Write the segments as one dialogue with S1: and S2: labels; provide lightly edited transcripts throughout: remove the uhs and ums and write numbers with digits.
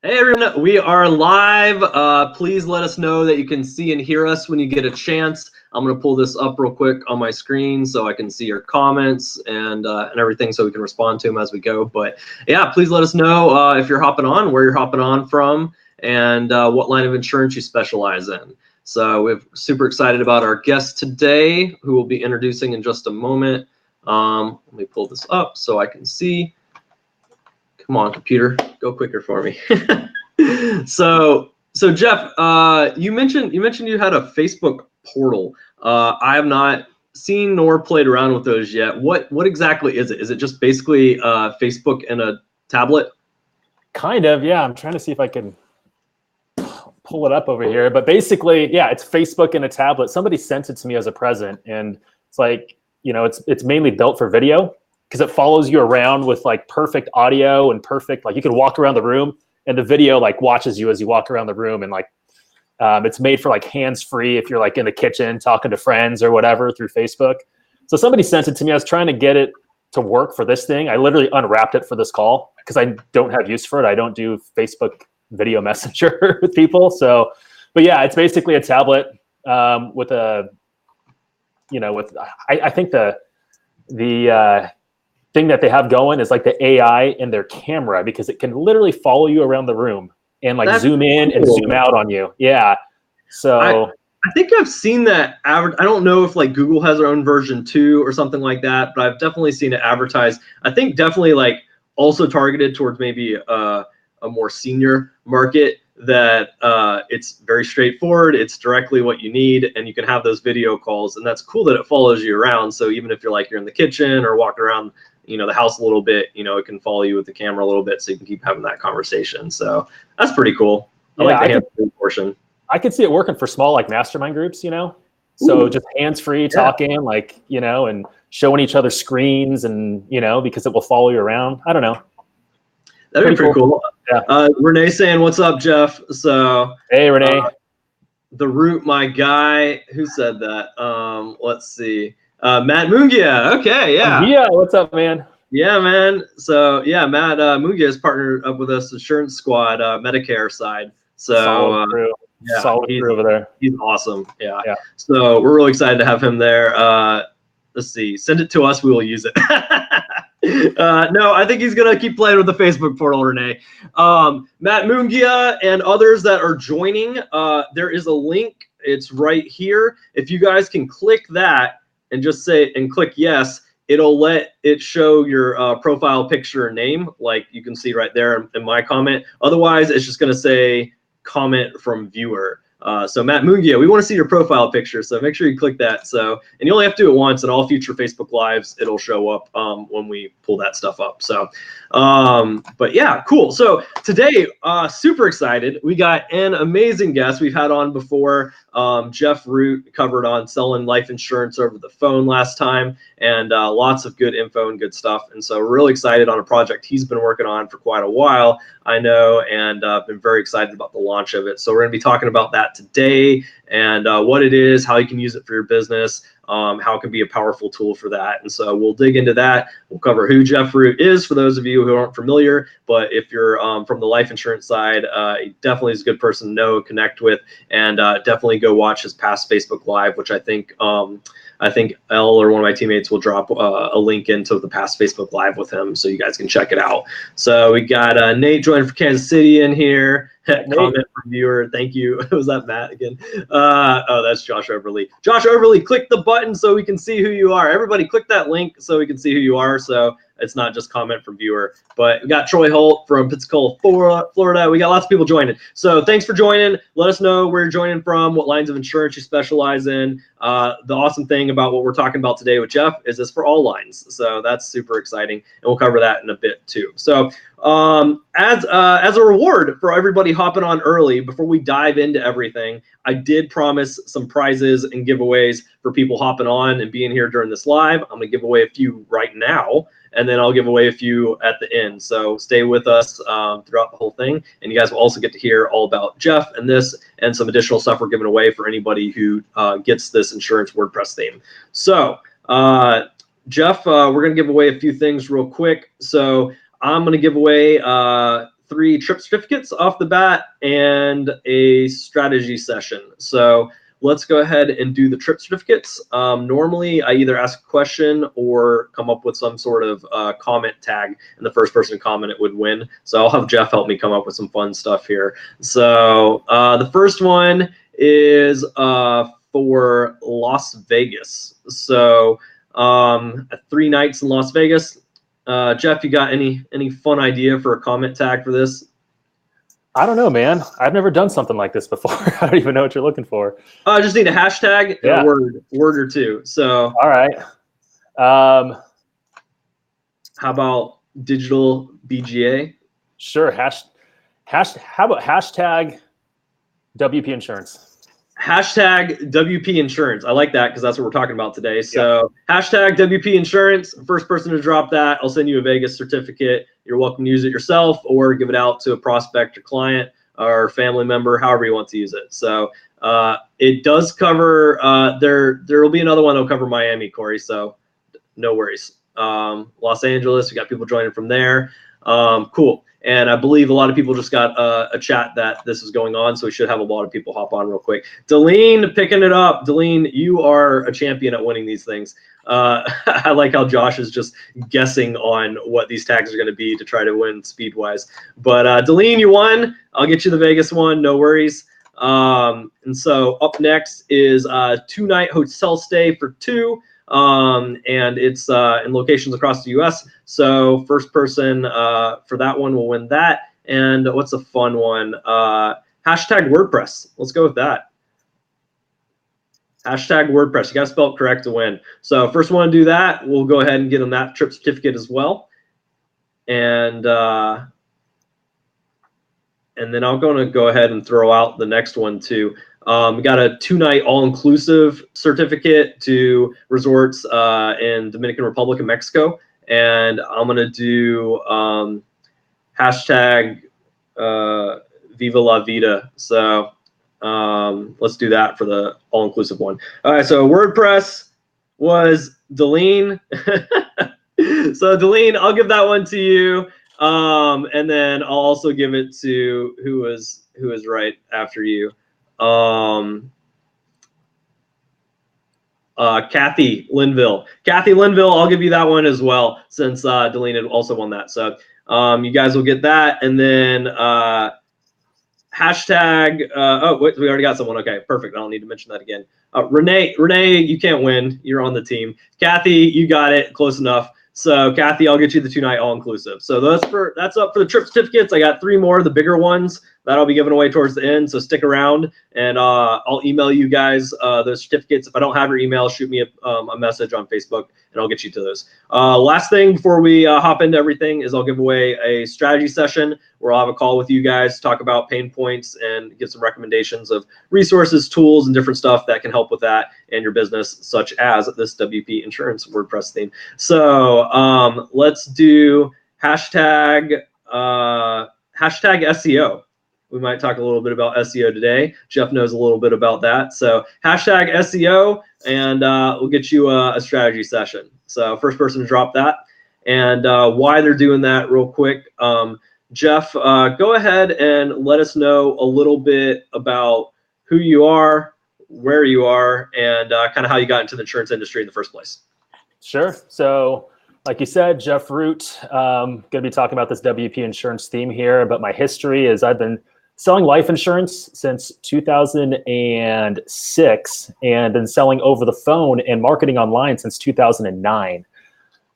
S1: Hey everyone, we are live. Please let us know that you can see and hear us when you get a chance. I'm going to pull this up real quick on my screen so I can see your comments and everything so we can respond to them as we go. But yeah, please let us know if you're hopping on, where you're hopping on from, and what line of insurance you specialize in. So we're super excited about our guest today, who we'll be introducing in just a moment. Let me pull this up so I can see. Come on, computer, go quicker for me. So Jeff, you mentioned you had a Facebook portal. I have not seen nor played around with those yet. What exactly is it? Is it just basically Facebook and a tablet?
S2: Kind of, yeah. I'm trying to see if I can pull it up over here. But basically, yeah, it's Facebook and a tablet. Somebody sent it to me as a present, and it's like, it's mainly built for video because it follows you around with like perfect audio and perfect, like you can walk around the room and the video like watches you as you walk around the room, and like it's made for like hands-free if you're like in the kitchen talking to friends or whatever through Facebook. So somebody sent it to me. I was trying to get it to work for this thing. I literally unwrapped it for this call because I don't have use for it. I don't do Facebook video messenger with people. So, but yeah, it's basically a tablet with a, I think the thing that they have going is like the AI in their camera, because it can literally follow you around the room and like zoom in and zoom out on you. Yeah. So
S1: I think I've seen that. I don't know if like Google has their own version too or something like that, but I've definitely seen it advertised. I think definitely like also targeted towards maybe a more senior market, that it's very straightforward. It's directly what you need, and you can have those video calls, and that's cool that it follows you around. So even if you're in the kitchen or walking around, the house a little bit, it can follow you with the camera a little bit, so you can keep having that conversation. So that's pretty cool. I like the hands-free portion.
S2: I could see it working for small like mastermind groups, So Ooh. Just hands-free talking, like, and showing each other screens, and because it will follow you around. I don't know.
S1: That'd be pretty cool. Yeah. Renee saying, "What's up, Jeff?" So
S2: hey, Renee.
S1: The Root, my guy. Who said that? Let's see. Matt Mungia. Okay, yeah.
S2: Yeah, what's up, man?
S1: Yeah, man. So yeah, Matt Mungia is partnered up with us, Insurance Squad, Medicare side. So
S2: solid crew.
S1: Yeah,
S2: solid crew over there.
S1: He's awesome. Yeah. So we're really excited to have him there. Let's see. Send it to us. We will use it. No, I think he's gonna keep playing with the Facebook portal, Renee. Matt Mungia and others that are joining. There is a link. It's right here. If you guys can click that and just click yes, it'll let it show your profile picture and name, like you can see right there in my comment. Otherwise, it's just gonna say comment from viewer. So Matt Mungia, we want to see your profile picture, so make sure you click that. So, and you only have to do it once, and all future Facebook Lives, it'll show up when we pull that stuff up. So, but yeah, cool. So today, super excited. We got an amazing guest we've had on before. Jeff Root covered on selling life insurance over the phone last time, and lots of good info and good stuff. And so we're really excited on a project he's been working on for quite a while, I know, and been very excited about the launch of it. So we're going to be talking about that today, and what it is, how you can use it for your business, how it can be a powerful tool for that. And so we'll dig into that. We'll cover who Jeff Root is for those of you who aren't familiar, but if you're from the life insurance side, he definitely is a good person to know, connect with, and definitely go watch his past Facebook Live, which I think Elle or one of my teammates will drop a link into the past Facebook Live with him, so you guys can check it out. So we got Nate joining from Kansas City in here. Comment from viewer. Thank you. Was that Matt again? Oh, that's Josh Overly. Josh Overly, click the button so we can see who you are. Everybody click that link so we can see who you are. So it's not just comment from viewer. But we got Troy Holt from Pensacola, Florida. We got lots of people joining. So thanks for joining. Let us know where you're joining from, what lines of insurance you specialize in. The awesome thing about what we're talking about today with Jeff is it's for all lines. So that's super exciting. And we'll cover that in a bit too. So as a reward for everybody hopping on early, before we dive into everything, I did promise some prizes and giveaways for people hopping on and being here during this live. I'm gonna give away a few right now, and then I'll give away a few at the end. So stay with us throughout the whole thing, and you guys will also get to hear all about Jeff and this and some additional stuff we're giving away for anybody who gets this insurance WordPress theme. So Jeff, we're gonna give away a few things real quick. So I'm going to give away 3 trip certificates off the bat and a strategy session. So let's go ahead and do the trip certificates. Normally, I either ask a question or come up with some sort of comment tag, and the first person to comment it would win. So I'll have Jeff help me come up with some fun stuff here. So the first one is for Las Vegas. So 3 nights in Las Vegas. Jeff, you got any fun idea for a comment tag for this?
S2: I don't know, man. I've never done something like this before. I don't even know what you're looking for.
S1: I just need a hashtag and a word or two. So
S2: all right.
S1: How about digital BGA?
S2: Sure. How about hashtag WP Insurance?
S1: Hashtag WP Insurance. I like that because that's what we're talking about today. So hashtag WP Insurance. First person to drop that, I'll send you a Vegas certificate. You're welcome to use it yourself or give it out to a prospect or client or family member, however you want to use it. So it does cover, there will be another one that'll cover Miami, Corey. So no worries. Los Angeles, we got people joining from there. Cool. And I believe a lot of people just got a chat that this is going on, so we should have a lot of people hop on real quick. Deleen picking it up. Deleen, you are a champion at winning these things. I like how Josh is just guessing on what these tags are going to be to try to win speed-wise. But Deleen, you won. I'll get you the Vegas one. No worries. And so up next is a 2-night hotel stay for 2. And it's in locations across the U.S. So first person for that one will win that. And what's a fun one? Hashtag WordPress. Let's go with that. Hashtag WordPress. You got to spell it correct to win. So first one to do that, we'll go ahead and get them that trip certificate as well. And then I'm going to go ahead and throw out the next one too. We got a 2-night all-inclusive certificate to resorts in Dominican Republic and Mexico. And I'm going to do hashtag Viva La Vida. So let's do that for the all-inclusive one. All right, so WordPress was Deleen. So Deleen, I'll give that one to you. And then I'll also give it to who is right after you. Kathy Linville. Kathy Linville, I'll give you that one as well, since Deleen had also won that. So you guys will get that. And then hashtag, oh, wait, we already got someone. Okay, perfect. I don't need to mention that again. Renee, you can't win. You're on the team. Kathy, you got it. Close enough. So Kathy, I'll get you the 2-night all-inclusive. So that's up for the trip certificates. I got 3 more, the bigger ones that I'll be giving away towards the end. So stick around, and I'll email you guys those certificates. If I don't have your email, shoot me a message on Facebook, and I'll get you to those. Last thing before we hop into everything is I'll give away a strategy session where I'll have a call with you guys to talk about pain points and give some recommendations of resources, tools, and different stuff that can help with that and your business, such as this WP Insurance WordPress theme. So let's do hashtag SEO. We might talk a little bit about SEO today. Jeff knows a little bit about that. So hashtag SEO, and we'll get you a strategy session. So first person to drop that. And why they're doing that real quick. Jeff, go ahead and let us know a little bit about who you are, where you are, and kind of how you got into the insurance industry in the first place.
S2: Sure. So like you said, Jeff Root, going to be talking about this WP Insurance theme here. But my history is I've been selling life insurance since 2006 and been selling over the phone and marketing online since 2009.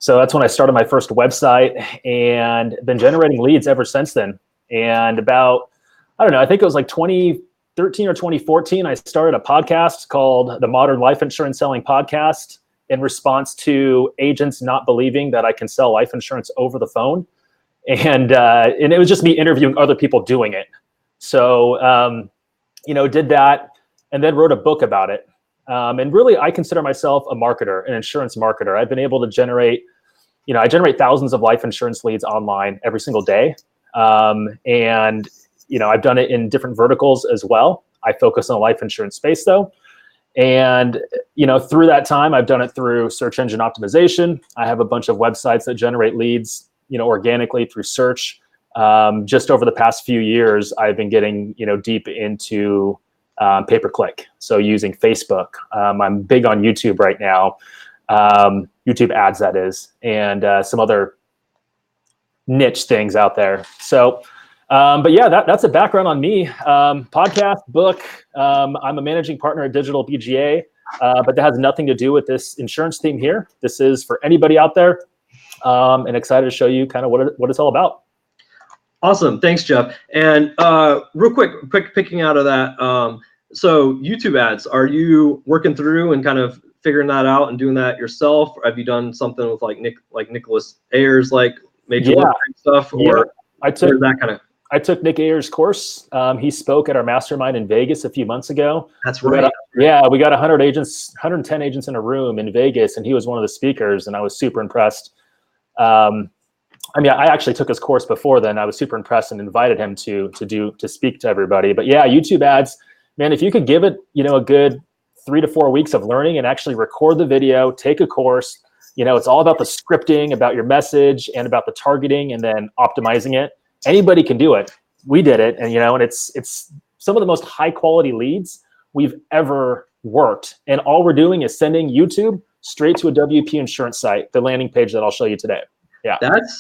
S2: So that's when I started my first website and been generating leads ever since then. And about, I don't know, I think it was like 2013 or 2014, I started a podcast called the Modern Life Insurance Selling Podcast in response to agents not believing that I can sell life insurance over the phone. And it was just me interviewing other people doing it. So, did that and then wrote a book about it. And really, I consider myself a marketer, an insurance marketer. I've been able to generate, I generate thousands of life insurance leads online every single day. And I've done it in different verticals as well. I focus on the life insurance space though. And, through that time, I've done it through search engine optimization. I have a bunch of websites that generate leads, organically through search. just over the past few years, I've been getting, deep into pay-per-click. So using Facebook. I'm big on YouTube right now, YouTube ads, that is, and some other niche things out there. So, but yeah, that's a background on me. Podcast, book. I'm a managing partner at Digital BGA, but that has nothing to do with this insurance theme here. This is for anybody out there, and excited to show you kind of what it's all about.
S1: Awesome. Thanks, Jeff. And real quick picking out of that. So YouTube ads, are you working through and kind of figuring that out and doing that yourself? Or have you done something with like Nicholas Ayers, like major stuff? Or
S2: I took
S1: that kind of.
S2: I took Nick Ayers' course. He spoke at our mastermind in Vegas a few months ago.
S1: That's right.
S2: We got 110 agents in a room in Vegas, and he was one of the speakers, and I was super impressed. I actually took his course before then. I was super impressed and invited him to speak to everybody. But yeah, YouTube ads, man, if you could give it, a good 3 to 4 weeks of learning and actually record the video, take a course, it's all about the scripting, about your message, and about the targeting, and then optimizing it. Anybody can do it. We did it, and and it's some of the most high quality leads we've ever worked. And all we're doing is sending YouTube straight to a WPInsurance site, the landing page that I'll show you today. Yeah,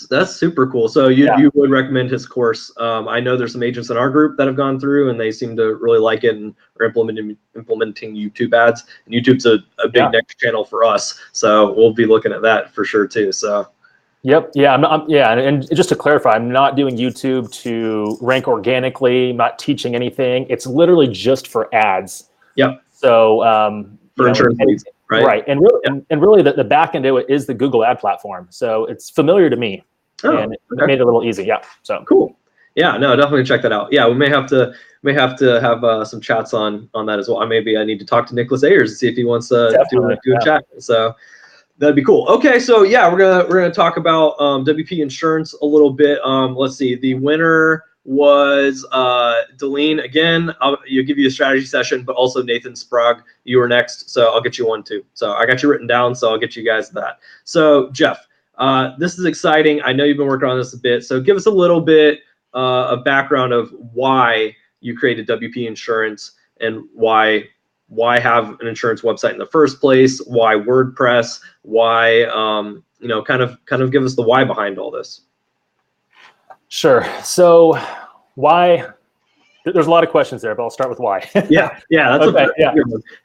S1: that's super cool. So you would recommend his course? I know there's some agents in our group that have gone through, and they seem to really like it and are implementing YouTube ads. And YouTube's a big next channel for us, so we'll be looking at that for sure too. So.
S2: Yep. Yeah. And just to clarify, I'm not doing YouTube to rank organically. I'm not teaching anything. It's literally just for ads.
S1: Yep.
S2: So
S1: for insurance leads, right?
S2: Right. And really, the back end of it is the Google ad platform. So it's familiar to me, and it made it a little easy. Yeah. So
S1: cool. Yeah. No, definitely check that out. Yeah, we may have to have some chats on that as well. Maybe I need to talk to Nicholas Ayers and see if he wants to do a chat. So. That'd be cool. Okay, so yeah, we're gonna talk about WPInsurance a little bit. Let's see. The winner was Deline again. You'll give you a strategy session, but also Nathan Sprague. You were next, so I'll get you one too. So I got you written down, so I'll get you guys that. So Jeff, this is exciting. I know you've been working on this a bit. So give us a little bit of background of why you created WPInsurance and why have an insurance website in the first place? Why WordPress? Why, kind of give us the why behind all this.
S2: Sure. So why? There's a lot of questions there, but I'll start with why.
S1: Yeah. That's
S2: okay.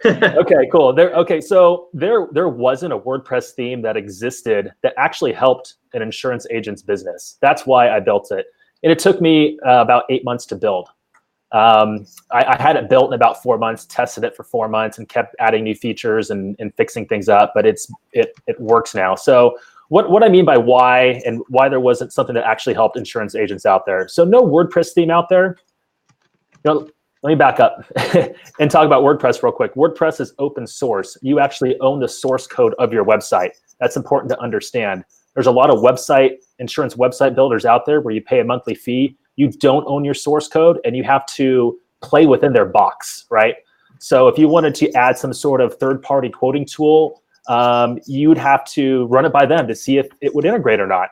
S2: Okay, cool. So there wasn't a WordPress theme that existed that actually helped an insurance agent's business. That's why I built it, and it took me about 8 months to build. I had it built in about 4 months, tested it for 4 months, and kept adding new features and fixing things up. But it works now. So what I mean by why and why there wasn't something that actually helped insurance agents out there. So no WordPress theme out there. Let me back up and talk about WordPress real quick. WordPress is open source. You actually own the source code of your website. That's important to understand. There's a lot of insurance website builders out there where you pay a monthly fee. You don't own your source code, and you have to play within their box, right? So if you wanted to add some sort of third-party quoting tool, you'd have to run it by them to see if it would integrate or not.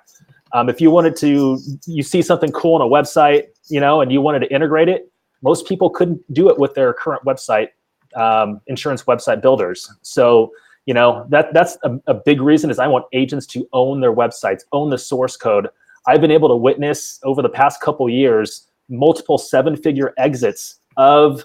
S2: If you see something cool on a website, and you wanted to integrate it, most people couldn't do it with their current website, insurance website builders. So, that's a big reason is I want agents to own their websites, own the source code. I've been able to witness over the past couple years multiple 7-figure exits of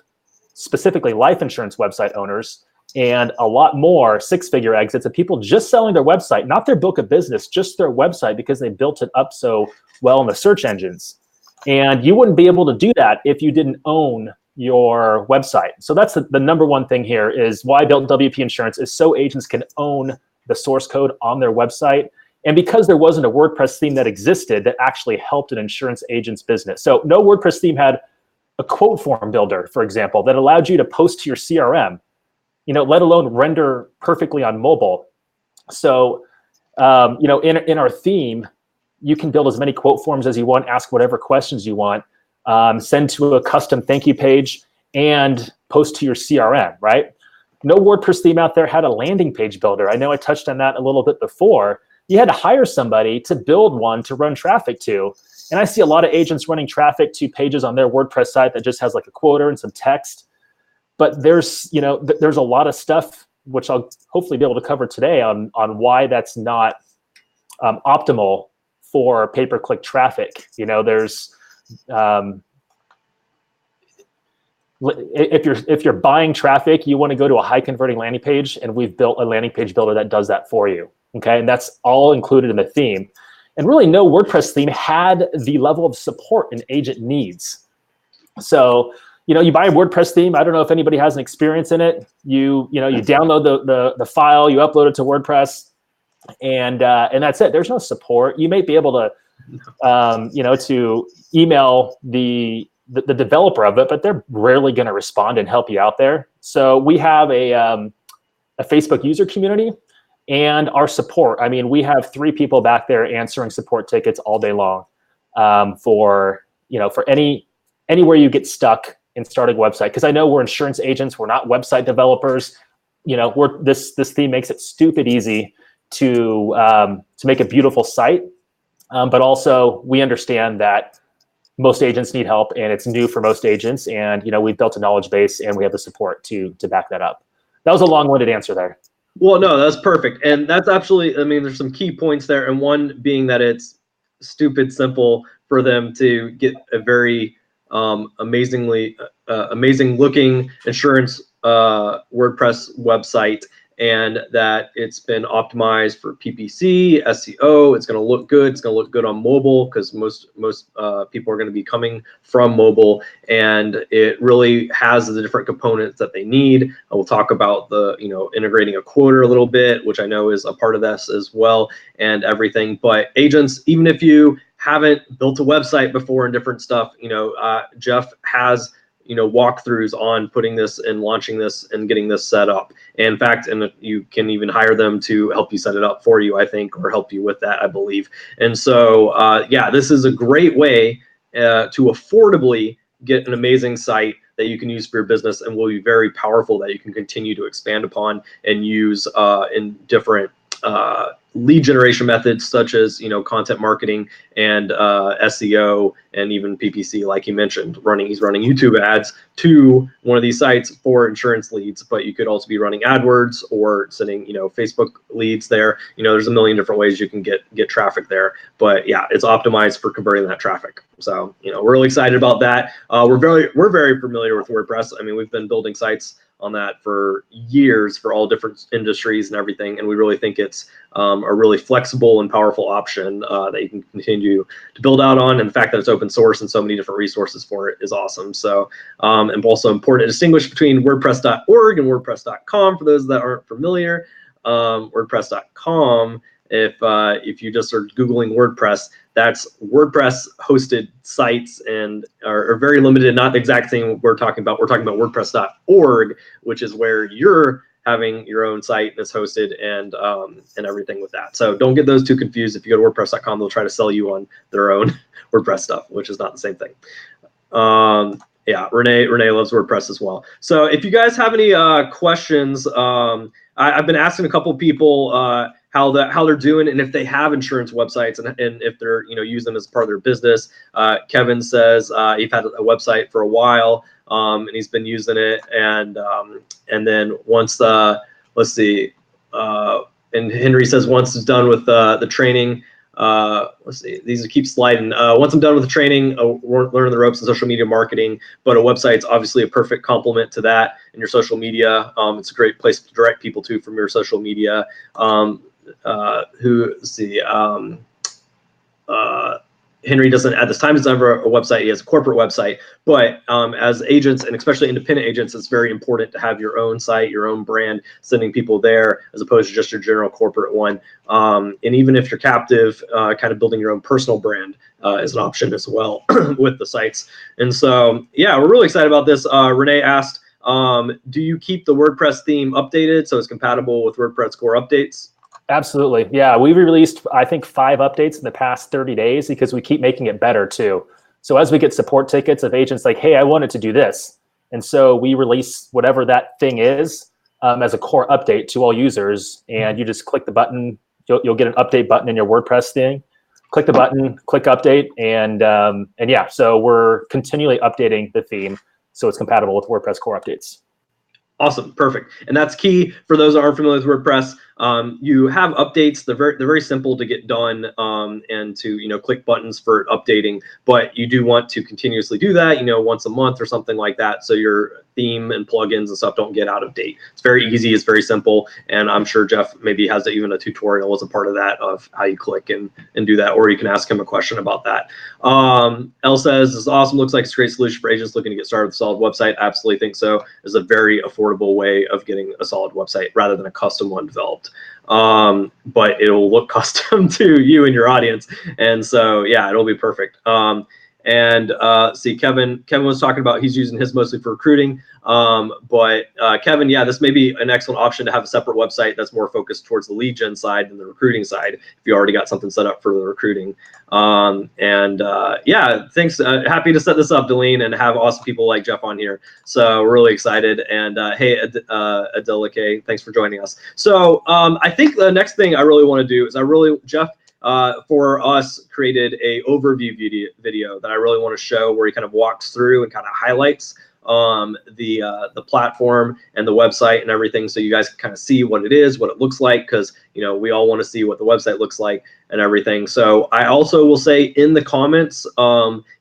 S2: specifically life insurance website owners, and a lot more 6-figure exits of people just selling their website, not their book of business, just their website, because they built it up so well in the search engines. And you wouldn't be able to do that if you didn't own your website. So that's the number one thing here is why I built WPInsurance is so agents can own the source code on their website. And because there wasn't a WordPress theme that existed that actually helped an insurance agent's business. So no WordPress theme had a quote form builder, for example, that allowed you to post to your CRM, let alone render perfectly on mobile. So, in our theme, you can build as many quote forms as you want, ask whatever questions you want, send to a custom thank you page, and post to your CRM, right? No WordPress theme out there had a landing page builder. I know I touched on that a little bit before. You had to hire somebody to build one to run traffic to. And I see a lot of agents running traffic to pages on their WordPress site that just has like a quoter and some text. But there's, there's a lot of stuff which I'll hopefully be able to cover today on why that's not optimal for pay-per-click traffic. There's if you're buying traffic, you want to go to a high converting landing page, and we've built a landing page builder that does that for you. Okay, and that's all included in the theme. And really, no WordPress theme had the level of support an agent needs. So, you buy a WordPress theme. I don't know if anybody has an experience in it. You download the file, you upload it to WordPress, and that's it. There's no support. You may be able to, to email the developer of it, but they're rarely going to respond and help you out there. So we have a Facebook user community and our support. I mean, we have 3 people back there answering support tickets all day long for anywhere you get stuck in starting a website. Because I know we're insurance agents, we're not website developers. This theme makes it stupid easy to make a beautiful site, but also we understand that most agents need help, and it's new for most agents. And we've built a knowledge base, and we have the support to back that up. That was a long-winded answer there.
S1: Well, no, that's perfect, and that's absolutely. I mean, there's some key points there, and one being that it's stupid simple for them to get a very amazing looking insurance WordPress website, and that it's been optimized for PPC, SEO. It's going to look good. It's going to look good on mobile because most people are going to be coming from mobile, and it really has the different components that they need. We'll talk about the integrating a quoter a little bit, which I know is a part of this as well, and everything. But agents, even if you haven't built a website before and different stuff, Jeff has walkthroughs on putting this and launching this and getting this set up. And in fact, and you can even hire them to help you set it up for you, I think, or help you with that, I believe. And so, yeah, this is a great way to affordably get an amazing site that you can use for your business and will be very powerful, that you can continue to expand upon and use in different lead generation methods, such as content marketing and SEO and even PPC, like you mentioned. He's running YouTube ads to one of these sites for insurance leads, but you could also be running AdWords or sending Facebook leads there. There's a million different ways you can get traffic there. But yeah, it's optimized for converting that traffic. So we're really excited about that. We're very familiar with WordPress. I mean, we've been building sites on that for years for all different industries and everything, and we really think it's a really flexible and powerful option that you can continue to build out on. And the fact that it's open source and so many different resources for it is awesome. So and also important to distinguish between WordPress.org and WordPress.com for those that aren't familiar. WordPress.com, if you just are Googling WordPress, that's WordPress hosted sites and are very limited, not the exact thing we're talking about. We're talking about WordPress.org, which is where you're having your own site that's hosted and everything with that. So don't get those too confused. If you go to WordPress.com, they'll try to sell you on their own WordPress stuff, which is not the same thing. Yeah, Renee loves WordPress as well. So if you guys have any questions, I've been asking a couple people how they're doing, and if they have insurance websites, and if they're use them as part of their business. Kevin says he's had a website for a while, and he's been using it, and then once let's see, and Henry says once it's done with the training. Let's see, these keep sliding. Once I'm done with the training, learning the ropes in social media marketing, but a website's obviously a perfect complement to that in your social media. It's a great place to direct people to from your social media. Henry doesn't at this time doesn't have a website. He has a corporate website, but as agents and especially independent agents, it's very important to have your own site, your own brand, sending people there as opposed to just your general corporate one. And even if you're captive, kind of building your own personal brand is an option as well with the sites. And so, yeah, we're really excited about this. Renee asked, do you keep the WordPress theme updated so it's compatible with WordPress core updates?
S2: Absolutely. Yeah, we released, I think, 5 updates in the past 30 days because we keep making it better too. So as we get support tickets of agents like, hey, I wanted to do this. And so we release whatever that thing is as a core update to all users. And you just click the button. You'll get an update button in your WordPress thing. click the button, click update, and yeah, so we're continually updating the theme so it's compatible with WordPress core updates.
S1: Awesome, perfect, and that's key for those that aren't familiar with WordPress. You have updates; they're very simple to get done, and to click buttons for updating. But you do want to continuously do that, once a month or something like that, so your theme and plugins and stuff don't get out of date. It's very easy, it's very simple, and I'm sure Jeff maybe has even a tutorial as a part of that of how you click and do that, or you can ask him a question about that. Elle says, "This is awesome. Looks like it's a great solution for agents looking to get started with a solid website." Absolutely think so. It's a very affordable way of getting a solid website rather than a custom one developed. But it'll look custom to you and your audience, and so yeah, it'll be perfect. See, Kevin was talking about he's using his mostly for recruiting. Kevin, yeah, this may be an excellent option to have a separate website that's more focused towards the lead gen side than the recruiting side if you already got something set up for the recruiting. Yeah, thanks. Happy to set this up, Deline, and have awesome people like Jeff on here. So we're really excited. And hey, Adelike, thanks for joining us. So I think the next thing I really want to do is Jeff, for us, created a overview video that I really want to show, where he kind of walks through and kind of highlights the platform and the website and everything, so you guys can kind of see what it is, what it looks like, because we all want to see what the website looks like and everything. So I also will say in the comments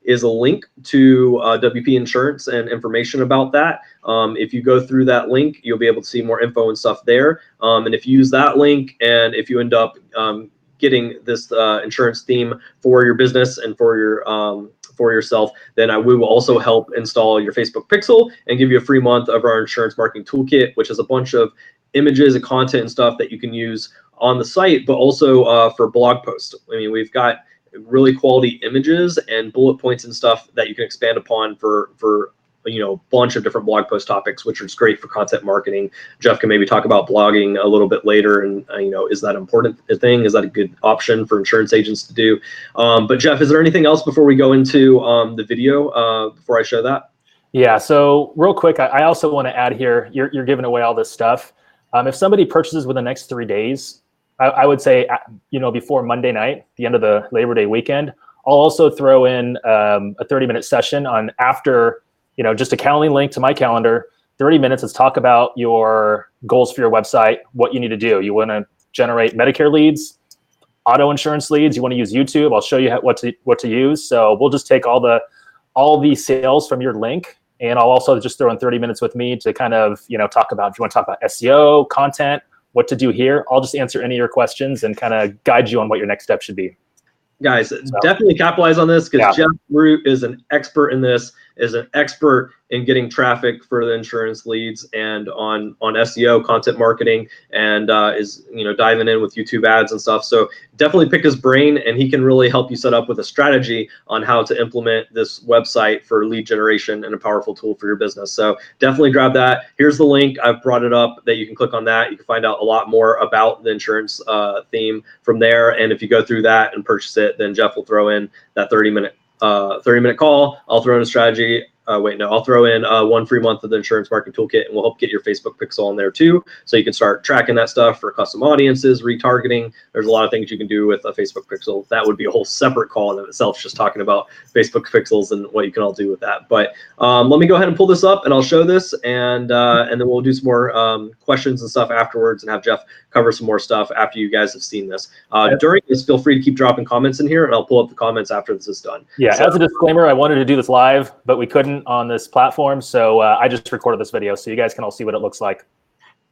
S1: is a link to WPInsurance and information about that. If you go through that link, you'll be able to see more info and stuff there. And if you use that link, and if you end up getting this insurance theme for your business and for yourself, then we will also help install your Facebook Pixel and give you a free month of our insurance marketing toolkit, which is a bunch of images and content and stuff that you can use on the site, but also for blog posts. I mean, we've got really quality images and bullet points and stuff that you can expand upon for a bunch of different blog post topics, which is great for content marketing. Jeff can maybe talk about blogging a little bit later, and is that important thing? Is that a good option for insurance agents to do? But Jeff, is there anything else before we go into the video, before I show that?
S2: Yeah, so real quick, I also want to add here, you're giving away all this stuff. If somebody purchases within the next 3 days, I would say, before Monday night, the end of the Labor Day weekend, I'll also throw in a 30-minute session on after, just a Calendly link to my calendar, 30 minutes. Let's talk about your goals for your website, what you need to do. You want to generate Medicare leads, auto insurance leads. You want to use YouTube. I'll show you what to use. So we'll just take all the sales from your link, and I'll also just throw in 30 minutes with me to kind of, talk about, if you want to talk about SEO, content, what to do here. I'll just answer any of your questions and kind of guide you on what your next step should be.
S1: Guys, definitely capitalize on this, because Jeff Root is an expert in this, is an expert in getting traffic for the insurance leads and on SEO, content marketing, and is diving in with YouTube ads and stuff. So definitely pick his brain, and he can really help you set up with a strategy on how to implement this website for lead generation and a powerful tool for your business. So definitely grab that. Here's the link. I've brought it up that you can click on that. You can find out a lot more about the insurance theme from there. And if you go through that and purchase it, then Jeff will throw in that 30-minute call. I'll throw in a strategy. I'll throw in 1 free month of the insurance marketing toolkit, and we'll help get your Facebook Pixel on there too, so you can start tracking that stuff for custom audiences, retargeting. There's a lot of things you can do with a Facebook Pixel. That would be a whole separate call in itself, just talking about Facebook Pixels and what you can all do with that. But let me go ahead and pull this up, and I'll show this, and then we'll do some more questions and stuff afterwards, and have Jeff cover some more stuff after you guys have seen this. During this, feel free to keep dropping comments in here, and I'll pull up the comments after this is done.
S2: Yeah, so, as a disclaimer, I wanted to do this live, but we couldn't on this platform, so I just recorded this video so you guys can all see what it looks like.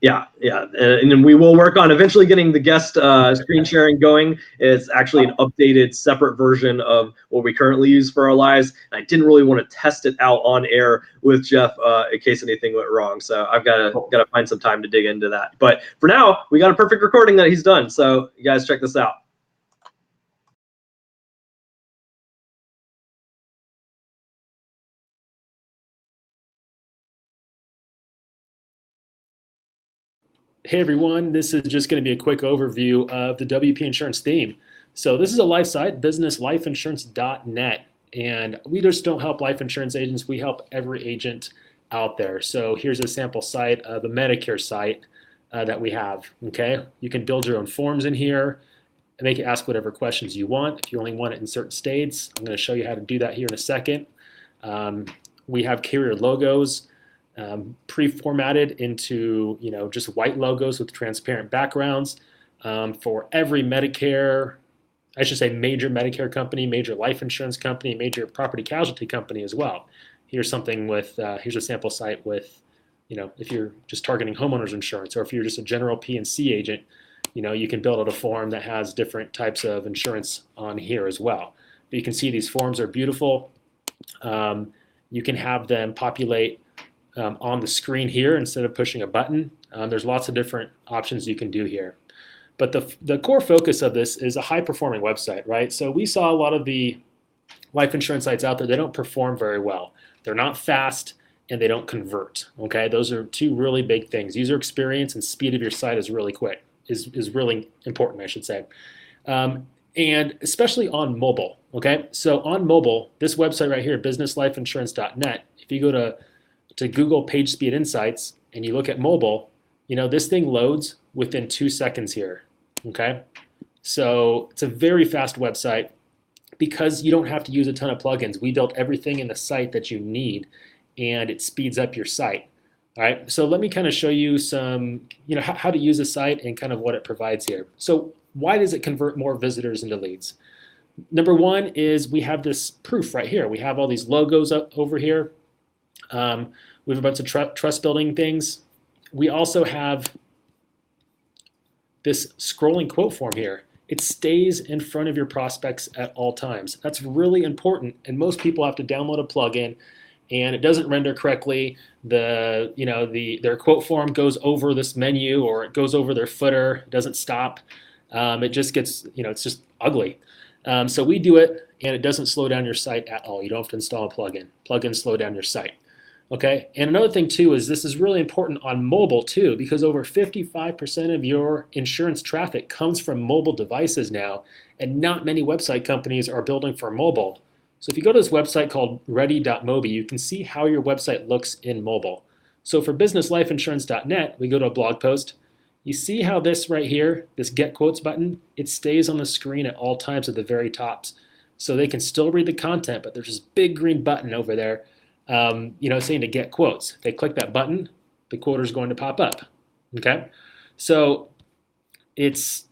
S1: Yeah, and then we will work on eventually getting the guest screen sharing going. It's actually an updated, separate version of what we currently use for our lives. And I didn't really want to test it out on air with Jeff in case anything went wrong. So I've got to find some time to dig into that. But for now, we got a perfect recording that he's done. So you guys check this out.
S2: Hey everyone, this is just going to be a quick overview of the WPInsurance theme. So this is a live site, businesslifeinsurance.net, and we just don't help life insurance agents, we help every agent out there. So here's a sample site of the Medicare site that we have, okay? You can build your own forms in here. and make it ask whatever questions you want. If you only want it in certain states, I'm going to show you how to do that here in a second. We have carrier logos pre-formatted into just white logos with transparent backgrounds for every Medicare, I should say major Medicare company, major life insurance company, major property casualty company as well. Here's something with, here's a sample site with, if you're just targeting homeowners insurance, or if you're just a general P&C agent, you can build out a form that has different types of insurance on here as well. But you can see these forms are beautiful. You can have them populate on the screen here instead of pushing a button. There's lots of different options you can do here. But the core focus of this is a high-performing website, right? So we saw a lot of the life insurance sites out there, they don't perform very well. They're not fast, and they don't convert, okay? Those are two really big things. User experience and speed of your site is really quick, is really important, I should say. And especially on mobile, okay? So on mobile, this website right here, businesslifeinsurance.net, if you go to Google Page Speed Insights and you look at mobile, this thing loads within 2 seconds here, okay? So it's a very fast website because you don't have to use a ton of plugins. We built everything in the site that you need, and it speeds up your site. All right, so let me kind of show you some, how to use a site and kind of what it provides here. So why does it convert more visitors into leads? Number one is we have this proof right here. We have all these logos up over here. We have a bunch of trust building things. We also have this scrolling quote form here. It stays in front of your prospects at all times. That's really important, and most people have to download a plugin, and it doesn't render correctly. Their quote form goes over this menu, or it goes over their footer. It doesn't stop. It just gets, it's just ugly. So we do it, and it doesn't slow down your site at all. You don't have to install a plugin. Plugins slow down your site. Okay, and another thing too is this is really important on mobile too, because over 55% of your insurance traffic comes from mobile devices now, and not many website companies are building for mobile. So if you go to this website called ready.mobi, you can see how your website looks in mobile. So for businesslifeinsurance.net, we go to a blog post. You see how this right here, this get quotes button, it stays on the screen at all times at the very tops. So they can still read the content, but there's this big green button over there saying to get quotes. If they click that button, the quote is going to pop up, okay? So it's,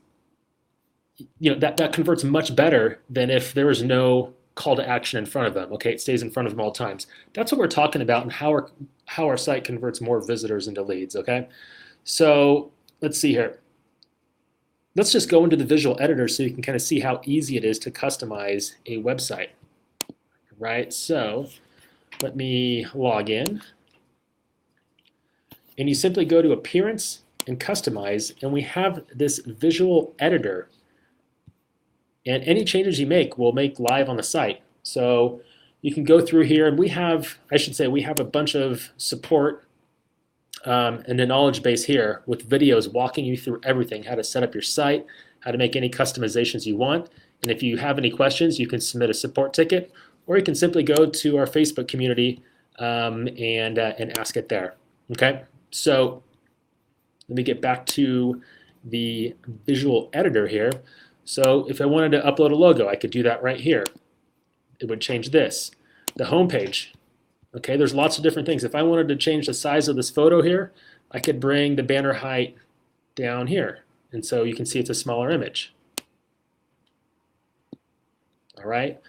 S2: that converts much better than if there was no call to action in front of them, okay? It stays in front of them all times. That's what we're talking about and how our site converts more visitors into leads, okay? So let's see here. Let's just go into the visual editor so you can kind of see how easy it is to customize a website, right? So let me log in, and you simply go to Appearance and Customize, and we have this visual editor, and any changes you make will make live on the site. So you can go through here, and we have a bunch of support and a knowledge base here with videos walking you through everything, how to set up your site, how to make any customizations you want, and if you have any questions, you can submit a support ticket, or you can simply go to our Facebook community and ask it there, okay? So let me get back to the visual editor here. So if I wanted to upload a logo, I could do that right here. It would change this. The home page, okay, there's lots of different things. If I wanted to change the size of this photo here, I could bring the banner height down here. And so you can see it's a smaller image. All right.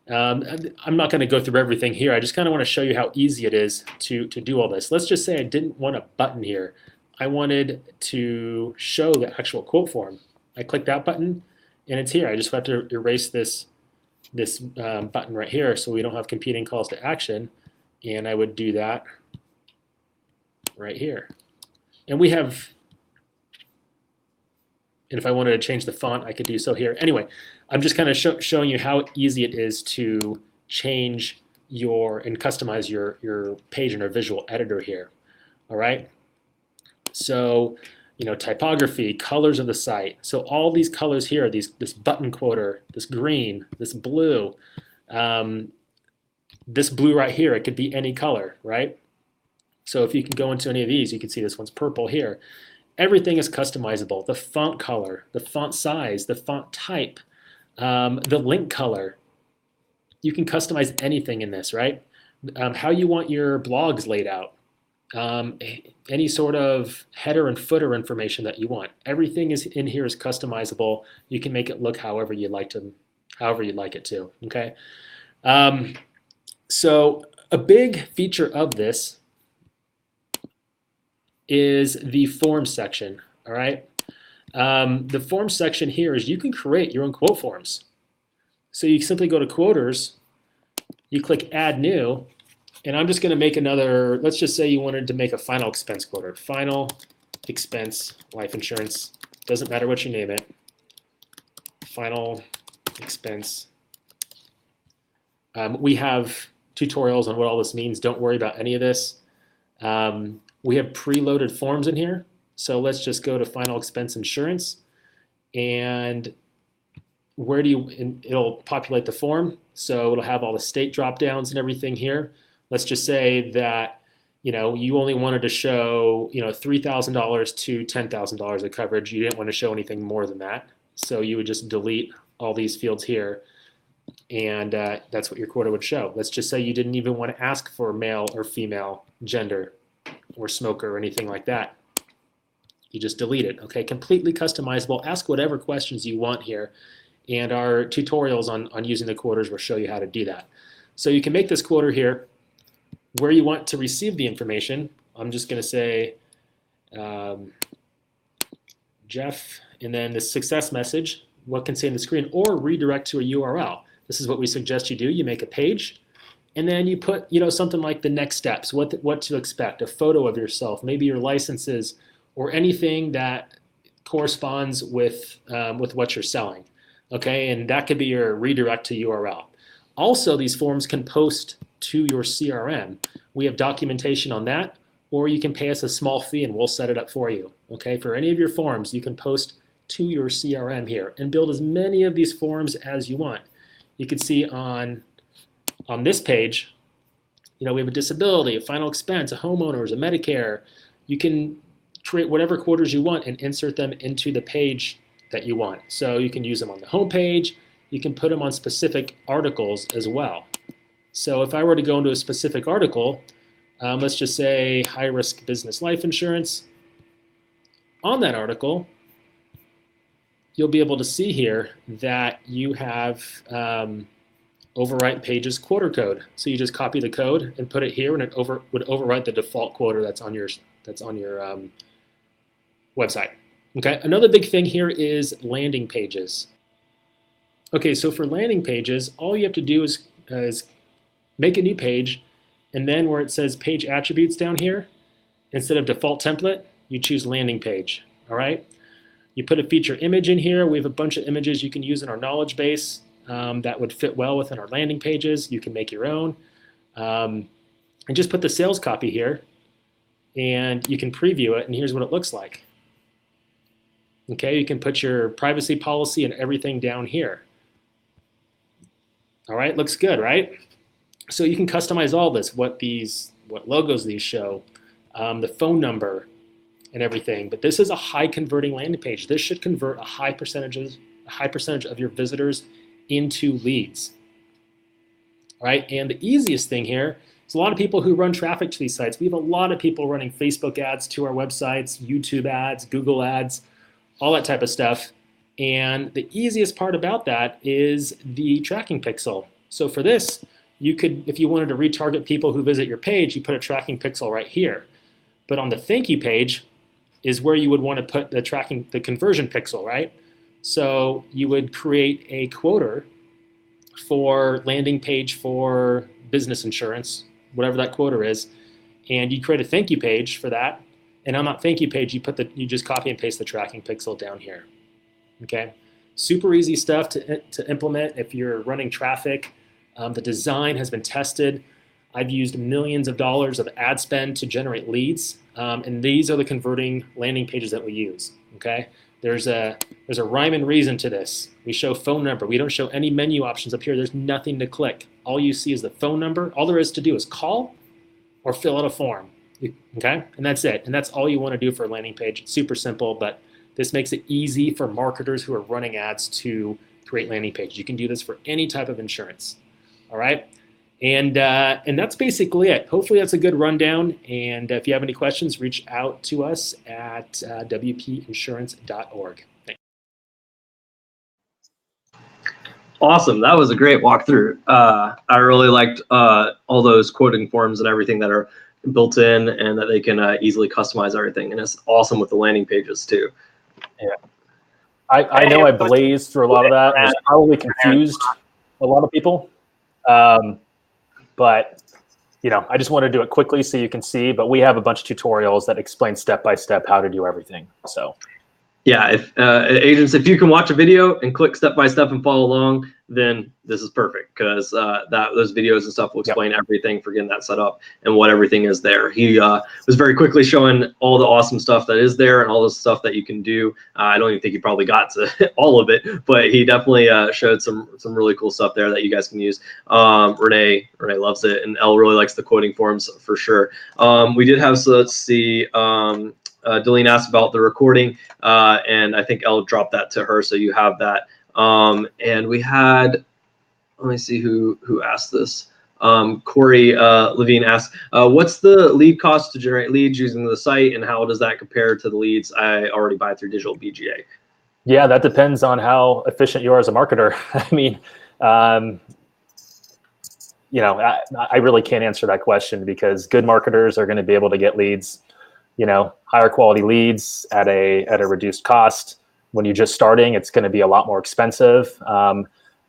S2: I'm not going to go through everything here. I just kind of want to show you how easy it is to do all this. Let's just say I didn't want a button here. I wanted to show the actual quote form. I click that button, and it's here. I just have to erase this button right here so we don't have competing calls to action, and I would do that right here. And we have, and if I wanted to change the font, I could do so here. Anyway, I'm just kind of showing you how easy it is to change and customize your page in our visual editor here. All right. So, typography, colors of the site. So all these colors here, this button quoter, this green, this blue right here, it could be any color, right? So if you can go into any of these, you can see this one's purple here. everything is customizable. The font color, the font size, the font type, the link color. You can customize anything in this, right? How you want your blogs laid out, any sort of header and footer information that you want. Everything is in here is customizable. You can make it look however you'd like it to. Okay. So a big feature of this is the forms section. All right. The forms section here is you can create your own quote forms. So you simply go to quoters, you click add new, and I'm just going to make another, let's just say you wanted to make a final expense quoter. Final expense life insurance. Doesn't matter what you name it. Final expense. We have tutorials on what all this means. Don't worry about any of this. We have preloaded forms in here. So let's just go to final expense insurance, and it'll populate the form. So it'll have all the state drop downs and everything here. Let's just say that, you only wanted to show, $3,000 to $10,000 of coverage. You didn't want to show anything more than that. So you would just delete all these fields here, and that's what your quota would show. Let's just say you didn't even want to ask for male or female, gender, or smoker or anything like that. You just delete it. Okay, completely customizable. Ask whatever questions you want here, and our tutorials on using the quoters will show you how to do that. So you can make this quoter here. Where you want to receive the information, I'm just going to say Jeff, and then the success message, what can say on the screen, or redirect to a URL. This is what we suggest you do. You make a page, and then you put something like the next steps, what to expect, a photo of yourself, maybe your licenses, or anything that corresponds with what you're selling. Okay, and that could be your redirect to URL. Also, these forms can post to your CRM. We have documentation on that, or you can pay us a small fee and we'll set it up for you. Okay, for any of your forms, you can post to your CRM here and build as many of these forms as you want. You can see on this page, we have a disability, a final expense, a homeowner's, a Medicare. You can create whatever quoters you want and insert them into the page that you want. So you can use them on the home page. You can put them on specific articles as well. So if I were to go into a specific article, let's just say high-risk business life insurance. On that article, you'll be able to see here that you have overwrite pages quoter code. So you just copy the code and put it here, and it would overwrite the default quoter that's on your website. Okay. Another big thing here is landing pages. Okay, so for landing pages, all you have to do is make a new page, and then where it says page attributes down here, instead of default template, you choose landing page. All right. You put a feature image in here. We have a bunch of images you can use in our knowledge base that would fit well within our landing pages. You can make your own. And just put the sales copy here, and you can preview it, and here's what it looks like. Okay, you can put your privacy policy and everything down here. All right, looks good, right? So you can customize all this, what logos these show, the phone number, and everything. But this is a high converting landing page. This should convert a high percentage of your visitors into leads. All right, and the easiest thing here is a lot of people who run traffic to these sites. We have a lot of people running Facebook ads to our websites, YouTube ads, Google ads, all that type of stuff. And the easiest part about that is the tracking pixel. So for this, you could, if you wanted to retarget people who visit your page, you put a tracking pixel right here. But on the thank you page is where you would want to put the conversion pixel, right? So you would create a quoter for landing page for business insurance, whatever that quoter is, and you create a thank you page for that. And on that thank you page, you just copy and paste the tracking pixel down here. Okay, super easy stuff to implement if you're running traffic. The design has been tested. I've used millions of dollars of ad spend to generate leads, and these are the converting landing pages that we use. Okay, there's a rhyme and reason to this. We show phone number. We don't show any menu options up here. There's nothing to click. All you see is the phone number. All there is to do is call or fill out a form. Okay, and that's it. And that's all you want to do for a landing page. It's super simple, but this makes it easy for marketers who are running ads to create landing pages. You can do this for any type of insurance. All right, and that's basically it. Hopefully, that's a good rundown. And if you have any questions, reach out to us at WPInsurance.org. Thanks.
S1: Awesome. That was a great walkthrough. I really liked all those quoting forms and everything that are built in, and that they can easily customize everything. And it's awesome with the landing pages too.
S2: Yeah. I know I blazed through a lot of that, and it's probably confused a lot of people. But I just want to do it quickly so you can see. But we have a bunch of tutorials that explain step by step how to do everything. So.
S1: Yeah, if agents, if you can watch a video and click step by step and follow along, then this is perfect, because those videos and stuff will explain everything for getting that set up and what everything is there. He was very quickly showing all the awesome stuff that is there and all the stuff that you can do. I don't even think he probably got to all of it, but he definitely showed some really cool stuff there that you guys can use. Renee loves it, and Elle really likes the quoting forms for sure. We did have, so let's see. Delene asked about the recording, and I think Elle dropped that to her, so you have that. And we had, let me see who asked this. Corey Levine asked, what's the lead cost to generate leads using the site, and how does that compare to the leads I already buy through digital BGA?
S2: Yeah, that depends on how efficient you are as a marketer. I mean, I really can't answer that question, because good marketers are going to be able to get leads, higher quality leads at a reduced cost. When you're just starting, it's going to be a lot more expensive.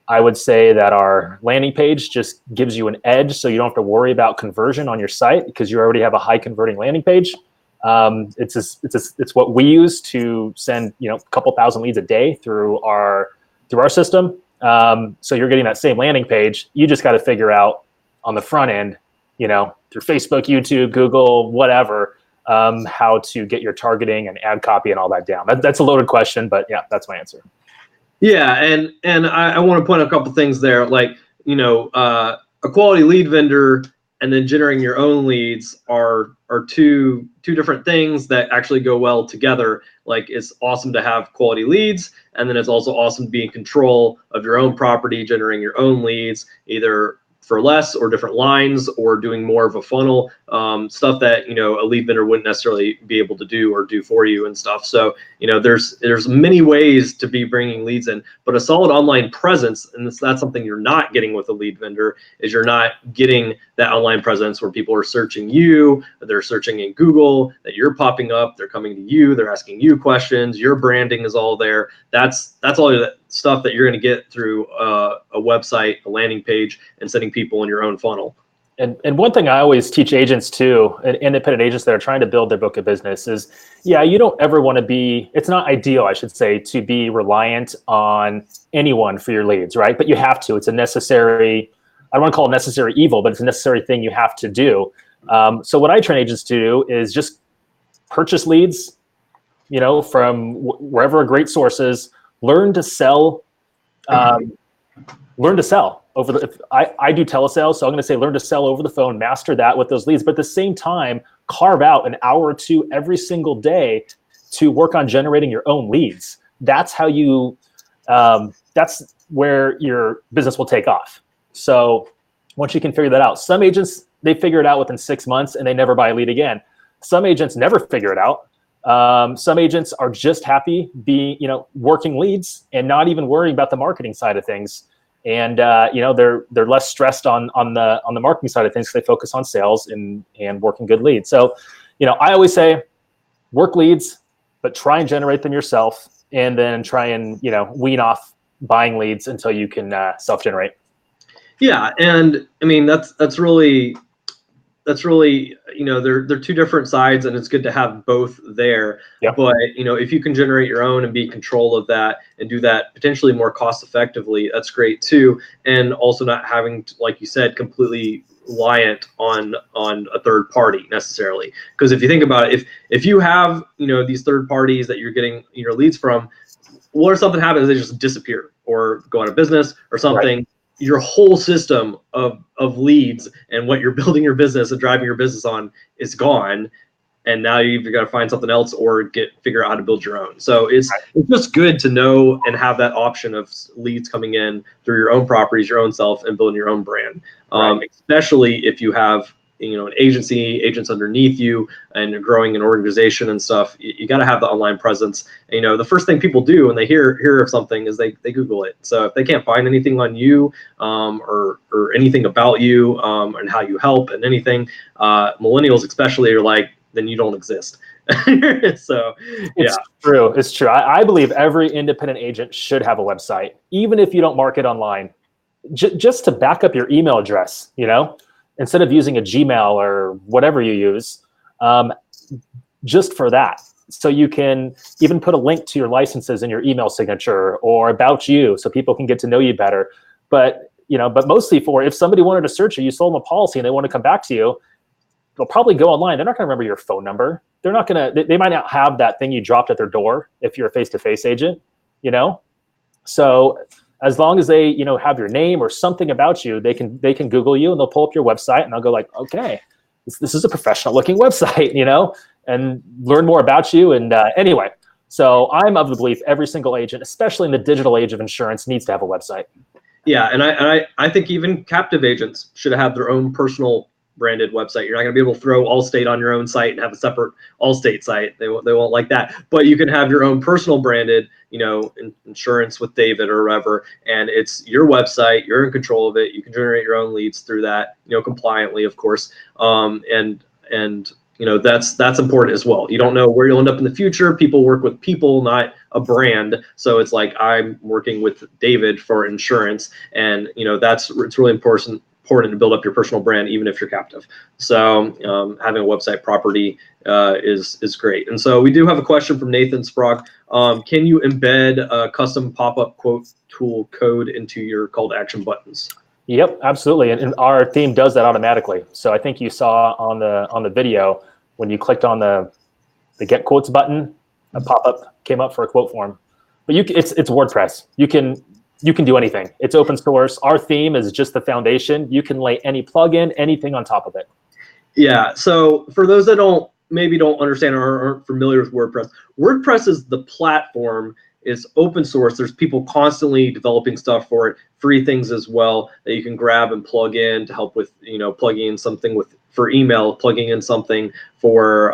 S2: I would say that our landing page just gives you an edge, so you don't have to worry about conversion on your site, because you already have a high converting landing page. It's what we use to send a couple thousand leads a day through our system. So you're getting that same landing page. You just got to figure out on the front end, through Facebook, YouTube, Google, whatever, how to get your targeting and ad copy and all that down. That's a loaded question, but yeah, that's my answer.
S1: Yeah, and I want to point out a couple things there, like a quality lead vendor and then generating your own leads are two different things that actually go well together. Like, it's awesome to have quality leads, and then it's also awesome to be in control of your own property, generating your own leads, either for less or different lines, or doing more of a funnel, stuff that a lead vendor wouldn't necessarily be able to do or do for you and stuff. So there's many ways to be bringing leads in, but a solid online presence, and that's something you're not getting with a lead vendor, is you're not getting that online presence where people are searching you, they're searching in Google, that you're popping up, they're coming to you, they're asking you questions, your branding is all there. That's all that stuff that you're going to get through a website, a landing page, and sending people in your own funnel.
S2: And one thing I always teach agents too, and independent agents that are trying to build their book of business, is, you don't ever want to be, it's not ideal, I should say, to be reliant on anyone for your leads, right? But you have to. It's a necessary, I don't want to call it necessary evil, but it's a necessary thing you have to do. So what I train agents to do is just purchase leads, from wherever a great source is. Learn to sell. Learn to sell over the. I do telesales, so I'm going to say learn to sell over the phone. Master that with those leads, but at the same time, carve out an hour or two every single day to work on generating your own leads. That's how you. That's where your business will take off. So once you can figure that out, some agents, they figure it out within 6 months and they never buy a lead again. Some agents never figure it out. Some agents are just happy being, working leads and not even worrying about the marketing side of things. And, they're less stressed on the marketing side of things, because they focus on sales and working good leads. So, I always say work leads, but try and generate them yourself, and then try and, wean off buying leads until you can self-generate.
S1: Yeah. And I mean, that's really, they're two different sides, and it's good to have both there. Yep. But if you can generate your own and be in control of that and do that potentially more cost effectively, that's great too. And also not having to, like you said, completely reliant on a third party necessarily. Because if you think about it, if you have these third parties that you're getting your leads from, what if something happens, they just disappear or go out of business or something? Right. your whole system of leads and what you're building your business and driving your business on is gone. And now you've got to find something else or figure out how to build your own. So it's just good to know and have that option of leads coming in through your own properties, your own self, and building your own brand. Especially if you have an agency, agents underneath you, and you're growing an organization and stuff. You got to have the online presence. And, the first thing people do when they hear of something is they Google it. So if they can't find anything on you or anything about you and how you help and anything, millennials especially are like, then you don't exist. So
S2: it's true. It's true. I believe every independent agent should have a website, even if you don't market online, just to back up your email address, instead of using a Gmail or whatever you use, just for that. So you can even put a link to your licenses in your email signature or about you so people can get to know you better. But mostly for if somebody wanted to search you sold them a policy and they want to come back to you, they'll probably go online. They're not going to remember your phone number. They're not going to, they might not have that thing you dropped at their door if you're a face-to-face agent, So as long as they, have your name or something about you, they can Google you and they'll pull up your website and they'll go like, okay, this is a professional looking website, and learn more about you. And anyway, so I'm of the belief every single agent, especially in the digital age of insurance, needs to have a website.
S1: Yeah, and I think even captive agents should have their own personal branded website. You're not going to be able to throw Allstate on your own site and have a separate Allstate site. They won't like that. But you can have your own personal branded, insurance with David or whatever, and it's your website. You're in control of it. You can generate your own leads through that, compliantly, of course. And that's important as well. You don't know where you'll end up in the future. People work with people, not a brand. So it's like I'm working with David for insurance, and it's really important to build up your personal brand, even if you're captive. So having a website property is great. And so we do have a question from Nathan Sprague. Can you embed a custom pop-up quote tool code into your call to action buttons?
S2: Yep, absolutely. And our theme does that automatically. So I think you saw on the video when you clicked on the get quotes button, a pop-up came up for a quote form. But it's WordPress. You can do anything. It's open source. Our theme is just the foundation. You can lay any plugin, anything on top of it.
S1: Yeah. So for those that maybe don't understand or aren't familiar with WordPress, WordPress is the platform. It's open source. There's people constantly developing stuff for it, free things as well that you can grab and plug in to help with, plugging in something for email, plugging in something for,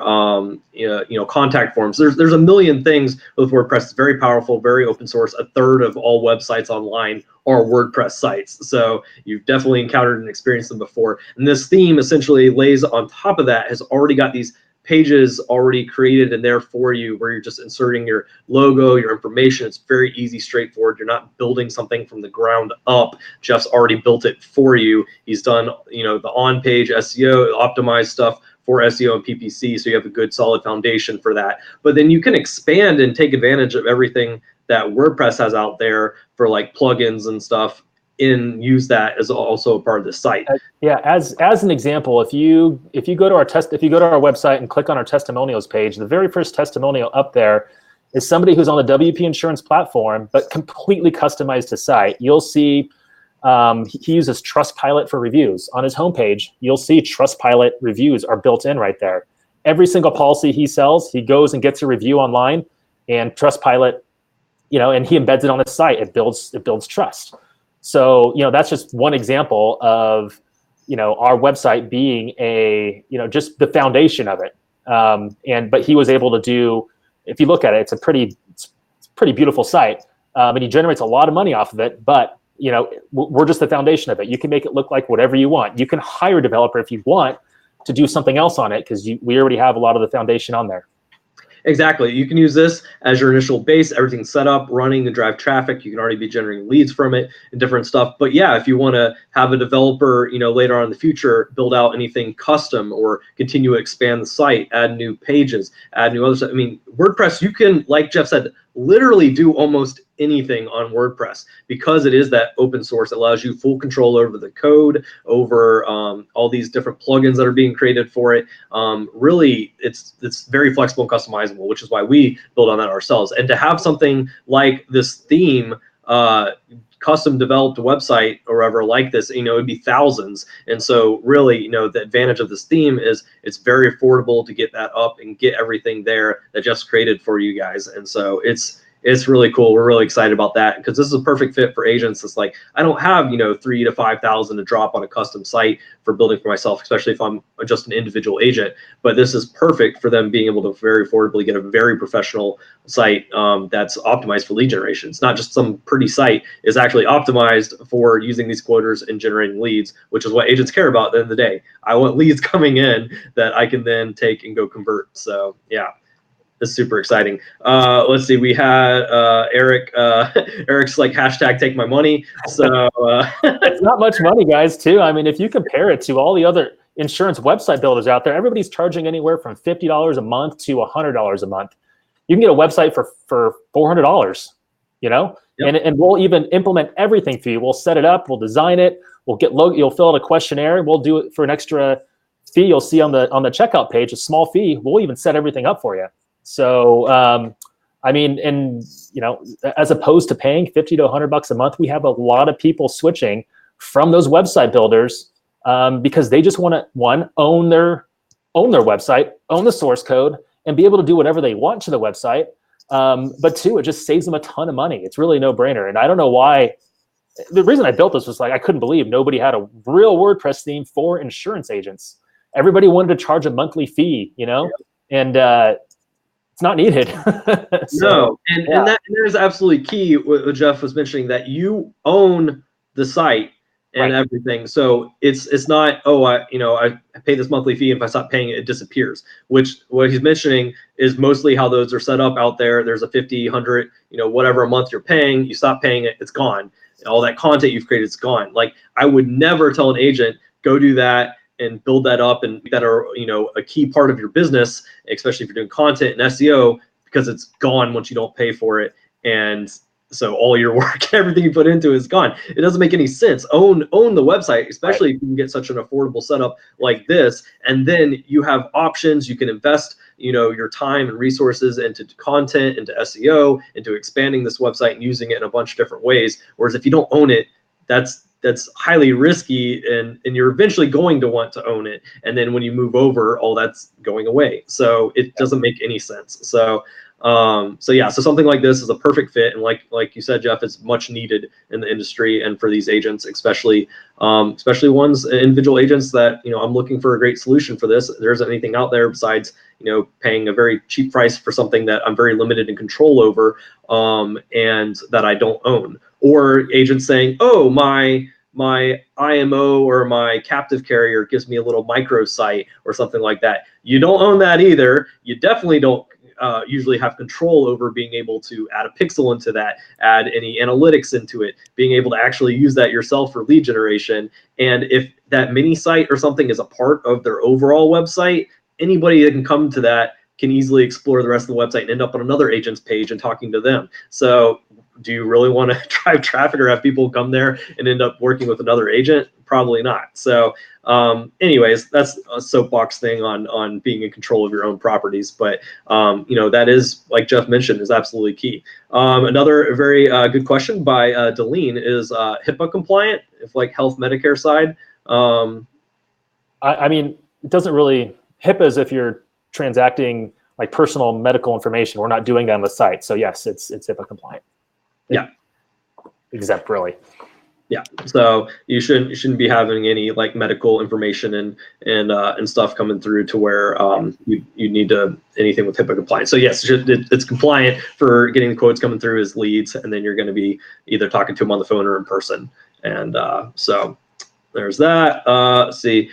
S1: contact forms. There's a million things with WordPress. It's very powerful, very open source. A third of all websites online are WordPress sites. So you've definitely encountered and experienced them before. And this theme essentially lays on top of that, has already got these pages already created and there for you where you're just inserting your logo, your information. It's very easy, straightforward. You're not building something from the ground up. Jeff's already built it for you. He's done, the on-page SEO, optimized stuff for SEO and PPC, so you have a good solid foundation for that. But then you can expand and take advantage of everything that WordPress has out there for like plugins and stuff, and use that as also a part of the site.
S2: Yeah, as an example, if you go to our website and click on our testimonials page, the very first testimonial up there is somebody who's on the WPInsurance platform, but completely customized his site. You'll see he uses Trustpilot for reviews. On his homepage, you'll see Trustpilot reviews are built in right there. Every single policy he sells, he goes and gets a review online, and Trustpilot, and he embeds it on his site. It builds trust. So, that's just one example of, our website being just the foundation of it. But he was able to do, if you look at it, it's a pretty beautiful site. And he generates a lot of money off of it, but, we're just the foundation of it. You can make it look like whatever you want. You can hire a developer if you want to do something else on it, because we already have a lot of the foundation on there.
S1: Exactly. You can use this as your initial base, everything's set up, running to drive traffic. You can already be generating leads from it and different stuff. But yeah, if you want to have a developer, later on in the future, build out anything custom or continue to expand the site, add new pages, add new other stuff. I mean, WordPress, you can, like Jeff said, literally do almost anything on WordPress because it is that open source. It allows you full control over the code, over all these different plugins that are being created for it. Really, it's very flexible and customizable, which is why we build on that ourselves. And to have something like this theme custom developed website or whatever like this, it'd be thousands. And so really, the advantage of this theme is it's very affordable to get that up and get everything there that just created for you guys. And so it's really cool. We're really excited about that because this is a perfect fit for agents. It's like, I don't have, $3,000 to $5,000 to drop on a custom site for building for myself, especially if I'm just an individual agent. But this is perfect for them being able to very affordably get a very professional site that's optimized for lead generation. It's not just some pretty site. It's actually optimized for using these quoters and generating leads, which is what agents care about at the end of the day. I want leads coming in that I can then take and go convert. So yeah. It's super exciting. Let's see. We had Eric. Eric's like hashtag take my money. So
S2: it's not much money, guys. Too. I mean, if you compare it to all the other insurance website builders out there, everybody's charging anywhere from $50 a month to $100 a month. You can get a website for $400. Yep. And we'll even implement everything for you. We'll set it up. We'll design it. We'll get logo. You'll fill out a questionnaire. We'll do it for an extra fee. You'll see on the checkout page, a small fee. We'll even set everything up for you. So, I mean, and as opposed to paying $50 to $100 a month, we have a lot of people switching from those website builders because they just want to own their website, own the source code, and be able to do whatever they want to the website. But two, it just saves them a ton of money. It's really a no-brainer. And I don't know why. The reason I built this was like I couldn't believe nobody had a real WordPress theme for insurance agents. Everybody wanted to charge a monthly fee, and it's not needed.
S1: No, and there's absolutely key what Jeff was mentioning, that you own the site and everything. So it's not, I pay this monthly fee, and if I stop paying it, it disappears. Which what he's mentioning is mostly how those are set up out there. There's a 50, 100, whatever a month you're paying. You stop paying it, it's gone. All that content you've created is gone. Like, I would never tell an agent, go do that and build that up and that are a key part of your business, especially if you're doing content and SEO, because it's gone once you don't pay for it. And so all your work, everything you put into it is gone. It doesn't make any sense. Own the website, especially if you can get such an affordable setup like this. And then you have options. You can invest your time and resources into content, into SEO, into expanding this website and using it in a bunch of different ways. Whereas if you don't own it, that's highly risky, and you're eventually going to want to own it. And then when you move over, all that's going away. So it doesn't make any sense. So so something like this is a perfect fit. And like you said, Jeff, it's much needed in the industry and for these agents, especially ones, individual agents that, I'm looking for a great solution for this. There isn't anything out there besides, paying a very cheap price for something that I'm very limited in control over, and that I don't own. Or agents saying, oh, my IMO or my captive carrier gives me a little micro site or something like that. You don't own that either. You definitely don't usually have control over being able to add a pixel into that, add any analytics into it, being able to actually use that yourself for lead generation. And if that mini site or something is a part of their overall website, anybody that can come to that can easily explore the rest of the website and end up on another agent's page and talking to them. So do you really want to drive traffic or have people come there and end up working with another agent? Probably not. So anyways, that's a soapbox thing on being in control of your own properties. But that is, like Jeff mentioned, is absolutely key. Another very good question by Deline is HIPAA compliant, if like health Medicare side.
S2: I mean, it doesn't really, HIPAA is if you're transacting like personal medical information. We're not doing that on the site. So yes, it's HIPAA compliant.
S1: Yeah.
S2: Exempt, really.
S1: Yeah. So you shouldn't be having any like medical information and stuff coming through to where you need to anything with HIPAA compliance. So yes, it's compliant for getting the quotes coming through as leads, and then you're going to be either talking to them on the phone or in person. And so there's that. Let's see.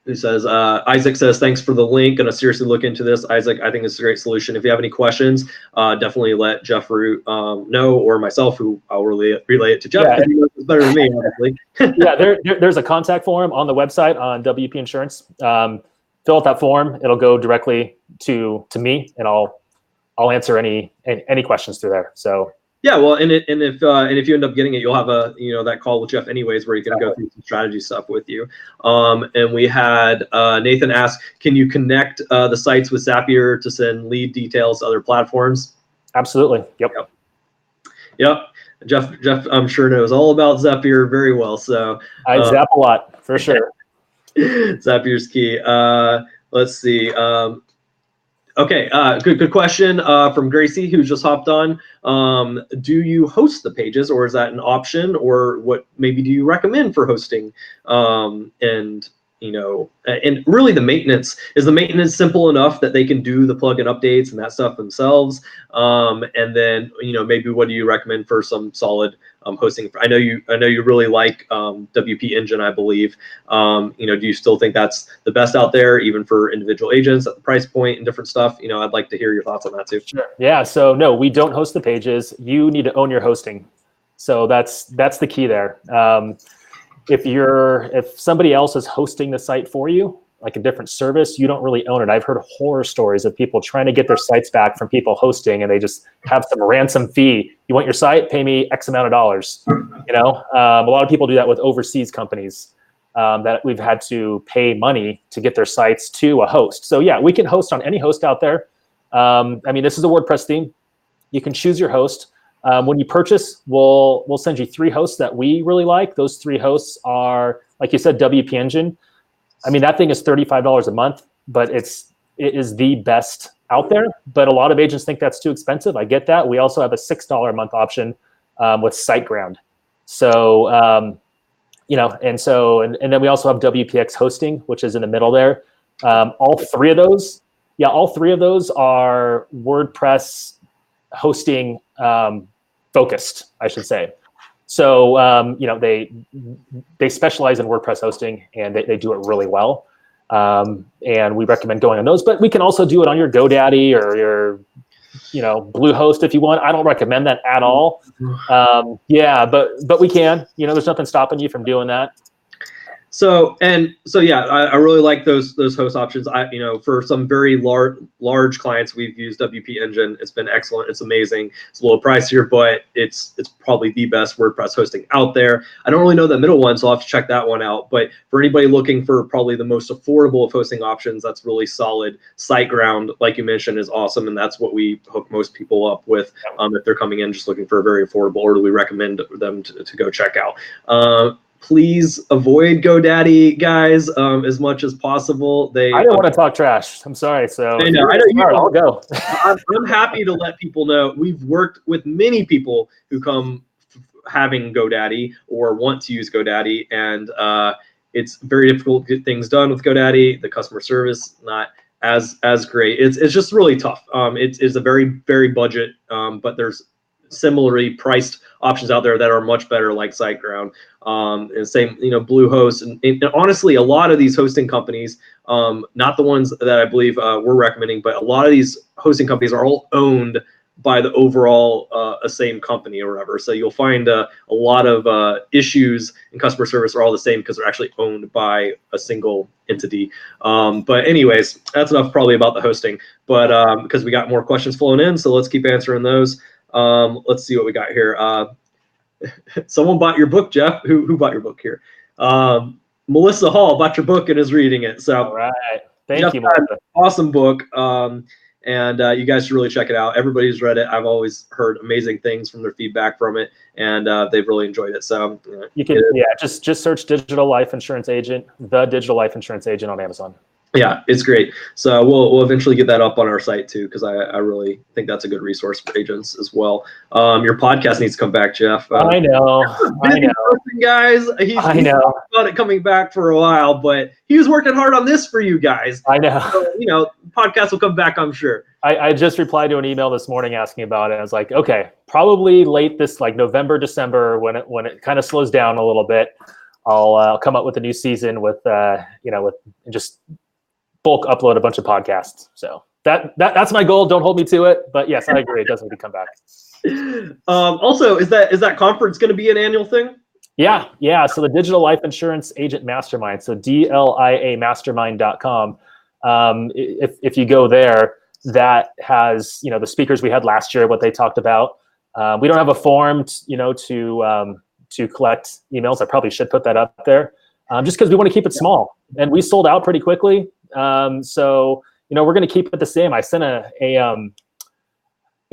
S1: Who says, Isaac says, thanks for the link. Gonna seriously look into this. Isaac, I think it's a great solution. If you have any questions, definitely let Jeff Root know, or myself, who I'll relay it to Jeff, because he knows it's better than me, obviously.
S2: Yeah, there's a contact form on the website on WPInsurance. Fill out that form. It'll go directly to me, and I'll answer any questions through there. So. Yeah,
S1: well, and if you end up getting it, you'll have that call with Jeff anyways, where you can go through some strategy stuff with you. And we had Nathan ask, can you connect the sites with Zapier to send lead details to other platforms?
S2: Absolutely. Yep.
S1: Jeff, I'm sure knows all about Zapier very well. So
S2: I zap a lot for sure.
S1: Zapier's key. Let's see. Okay, good question from Gracie, who just hopped on. Do you host the pages, or is that an option, or what maybe do you recommend for hosting? And really the maintenance, is the maintenance simple enough that they can do the plugin updates and that stuff themselves? And then maybe what do you recommend for some solid hosting? I know you really like WP Engine, I believe. Do you still think that's the best out there, even for individual agents at the price point and different stuff? I'd like to hear your thoughts on that too.
S2: Sure. Yeah. So no, we don't host the pages. You need to own your hosting. So that's the key there. If somebody else is hosting the site for you, like a different service, you don't really own it. I've heard horror stories of people trying to get their sites back from people hosting, and they just have some ransom fee. You want your site? Pay me X amount of dollars. A lot of people do that with overseas companies that we've had to pay money to get their sites to a host. So yeah, we can host on any host out there. This is a WordPress theme. You can choose your host. When you purchase, we'll send you 3 hosts that we really like. Those 3 hosts are, like you said, WP Engine. That thing is $35 a month, but it is the best out there. But a lot of agents think that's too expensive. I get that. We also have a $6 a month option with SiteGround. So, and then we also have WPX hosting, which is in the middle there. All three of those are WordPress hosting focused, I should say. So, they specialize in WordPress hosting, and they do it really well. And we recommend going on those, but we can also do it on your GoDaddy or your, Bluehost if you want. I don't recommend that at all. But we can, there's nothing stopping you from doing that.
S1: So yeah, I really like those host options. For some very large clients, we've used WP Engine. It's been excellent. It's amazing. It's a little pricier, but it's probably the best WordPress hosting out there. I don't really know the middle one, so I'll have to check that one out. But for anybody looking for probably the most affordable of hosting options, that's really solid. SiteGround, like you mentioned, is awesome, and that's what we hook most people up with if they're coming in just looking for a very affordable, or do we recommend them to go check out. Please avoid GoDaddy, guys, as much as possible. I
S2: don't want to talk trash. I'm sorry. So
S1: I know
S2: I'll go.
S1: I'm happy to let people know we've worked with many people who come having GoDaddy or want to use GoDaddy, and it's very difficult to get things done with GoDaddy. The customer service not as great. It's just really tough. It's a very, very budget, but there's similarly priced options out there that are much better, like SiteGround, and same, Bluehost, and honestly, a lot of these hosting companies, not the ones that I believe we're recommending, but a lot of these hosting companies are all owned by the overall same company or whatever. So you'll find a lot of issues in customer service are all the same because they're actually owned by a single entity. But anyways, that's enough probably about the hosting. But because we got more questions flowing in, so let's keep answering those. Let's see what we got here. Someone bought your book, Jeff. Who bought your book here? Melissa Hall bought your book and is reading it. So
S2: all right. Thank you, Melissa.
S1: Awesome book. And you guys should really check it out. Everybody's read it. I've always heard amazing things from their feedback from it, and they've really enjoyed it. So
S2: you can, just search Digital Life Insurance Agent, the Digital Life Insurance Agent on Amazon.
S1: Yeah, it's great. So we'll eventually get that up on our site too, because I really think that's a good resource for agents as well. Your podcast needs to come back, Jeff.
S2: I know.
S1: Guys. He's about it coming back for a while, but he was working hard on this for you guys.
S2: I know.
S1: So, podcast will come back, I'm sure.
S2: I just replied to an email this morning asking about it. I was like, okay, probably late this November, December, when it kind of slows down a little bit, I'll come up with a new season with just bulk upload a bunch of podcasts. So that's my goal. Don't hold me to it, but yes, I agree. It does need to come back.
S1: Also, is that conference going to be an annual thing?
S2: Yeah. So the Digital Life Insurance Agent Mastermind. So DLIAmastermind.com. If you go there, that has the speakers we had last year, what they talked about. We don't have a form, to collect emails. I probably should put that up there, just because we want to keep it small, and we sold out pretty quickly. So we're going to keep it the same. I sent a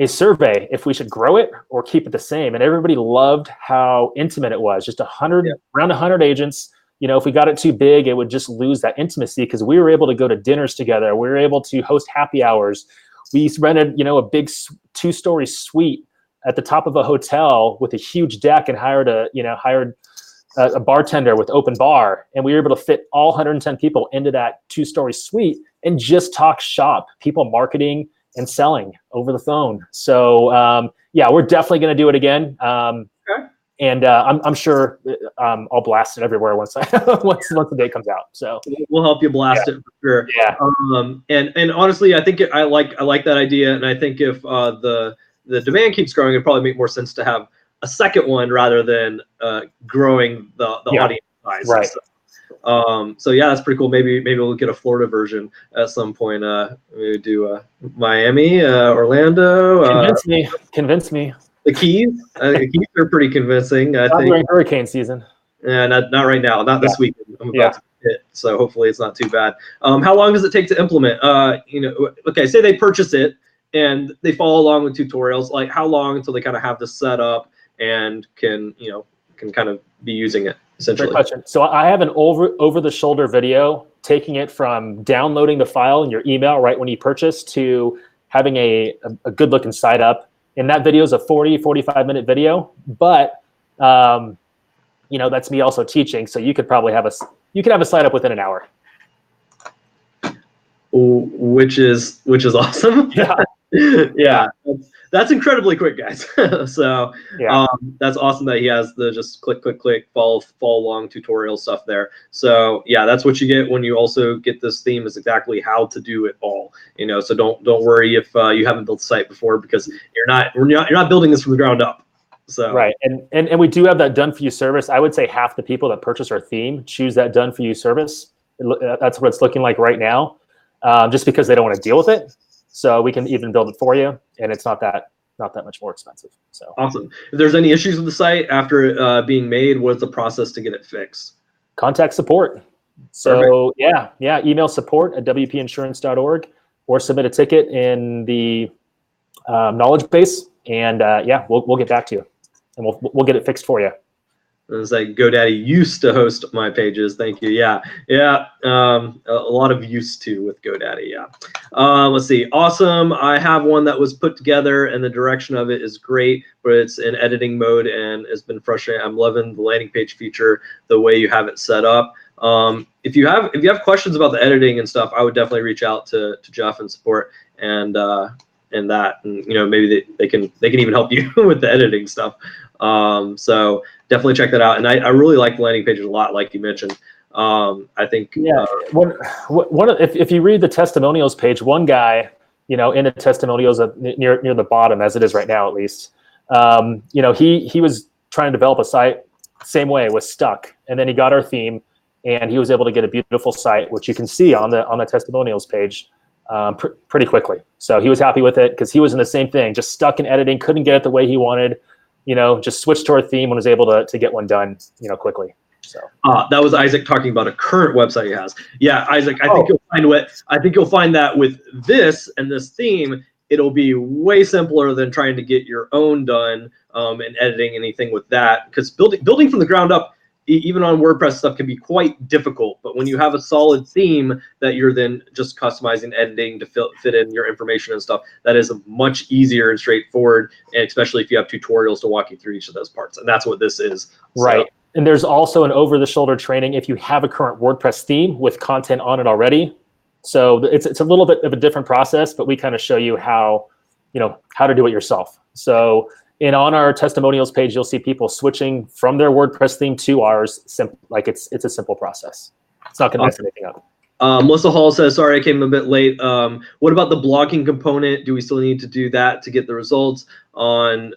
S2: a survey if we should grow it or keep it the same. And everybody loved how intimate it was. Just around 100 agents. You know, if we got it too big, it would just lose that intimacy because we were able to go to dinners together. We were able to host happy hours. We rented, you know, a big 2-story suite at the top of a hotel with a huge deck and hired a bartender with open bar. And we were able to fit all 110 people into that 2-story suite and just talk shop, people marketing and selling over the phone. So yeah, we're definitely going to do it again.
S1: Okay.
S2: And I'm sure I'll blast it everywhere once the day comes out. So
S1: we'll help you blast it for sure.
S2: Yeah.
S1: And honestly, I think I like that idea. And I think if the demand keeps growing, it'd probably make more sense to have a second one rather than growing the audience size.
S2: Right.
S1: So yeah, that's pretty cool. Maybe we'll get a Florida version at some point. Maybe do Miami, Orlando.
S2: Convince me.
S1: The Keys. The Keys are pretty convincing. I think
S2: during hurricane season.
S1: Yeah, not right now. Not this weekend. I'm about to hit, so hopefully it's not too bad. How long does it take to implement? Okay, say they purchase it and they follow along with tutorials. Like how long until they kind of have this set up and can kind of be using it essentially?
S2: Great question. So I have an over the shoulder video taking it from downloading the file in your email right when you purchase to having a good looking site up. And that video is a 45 minute video, but that's me also teaching. So you could probably have a site up within an hour.
S1: Which is awesome.
S2: Yeah.
S1: Yeah. That's incredibly quick, guys. So that's awesome that he has the just click, follow along tutorial stuff there. So yeah, that's what you get when you also get this theme is exactly how to do it all. So don't worry if you haven't built a site before because you're not building this from the ground up. So
S2: right, and we do have that done for you service. I would say half the people that purchase our theme choose that done for you service. That's what it's looking like right now, just because they don't want to deal with it. So we can even build it for you, and it's not that much more expensive. So
S1: awesome. If there's any issues with the site after it being made, what's the process to get it fixed?
S2: Contact support. So email support@WPInsurance.org or submit a ticket in the knowledge base, and we'll get back to you, and we'll get it fixed for you.
S1: It's like GoDaddy used to host my pages. Thank you. Yeah. A lot of used to with GoDaddy. Yeah. Let's see. Awesome. I have one that was put together, and the direction of it is great, but it's in editing mode and it's been frustrating. I'm loving the landing page feature, the way you have it set up. If you have questions about the editing and stuff, I would definitely reach out to Jeff and support and maybe they can even help you with the editing stuff. So definitely check that out. And I really like the landing pages a lot, like you mentioned. I think if you read the testimonials page, one guy, in the testimonials near the bottom, as it is right now at least, he was trying to develop a site, same way, was stuck, and then he got our theme, and he was able to get a beautiful site, which you can see on the testimonials page pretty quickly. So he was happy with it because he was in the same thing, just stuck in editing, couldn't get it the way he wanted. Just switched to our theme and was able to get one done, quickly. So that was Isaac talking about a current website he has. Yeah, Isaac, I think you'll find that with this and this theme, it'll be way simpler than trying to get your own done and editing anything with that. Because building from the ground up, even on WordPress stuff, can be quite difficult. But when you have a solid theme that you're then just customizing, editing to fit in your information and stuff, that is much easier and straightforward, and especially if you have tutorials to walk you through each of those parts. And that's what this is.
S2: Right. And there's also an over-the-shoulder training if you have a current WordPress theme with content on it already. So it's a little bit of a different process, but we kind of show you how to do it yourself. So on our testimonials page, you'll see people switching from their WordPress theme to ours. It's a simple process. It's not going to mess anything up.
S1: Melissa Hall says, sorry, I came a bit late. What about the blogging component? Do we still need to do that to get the results? On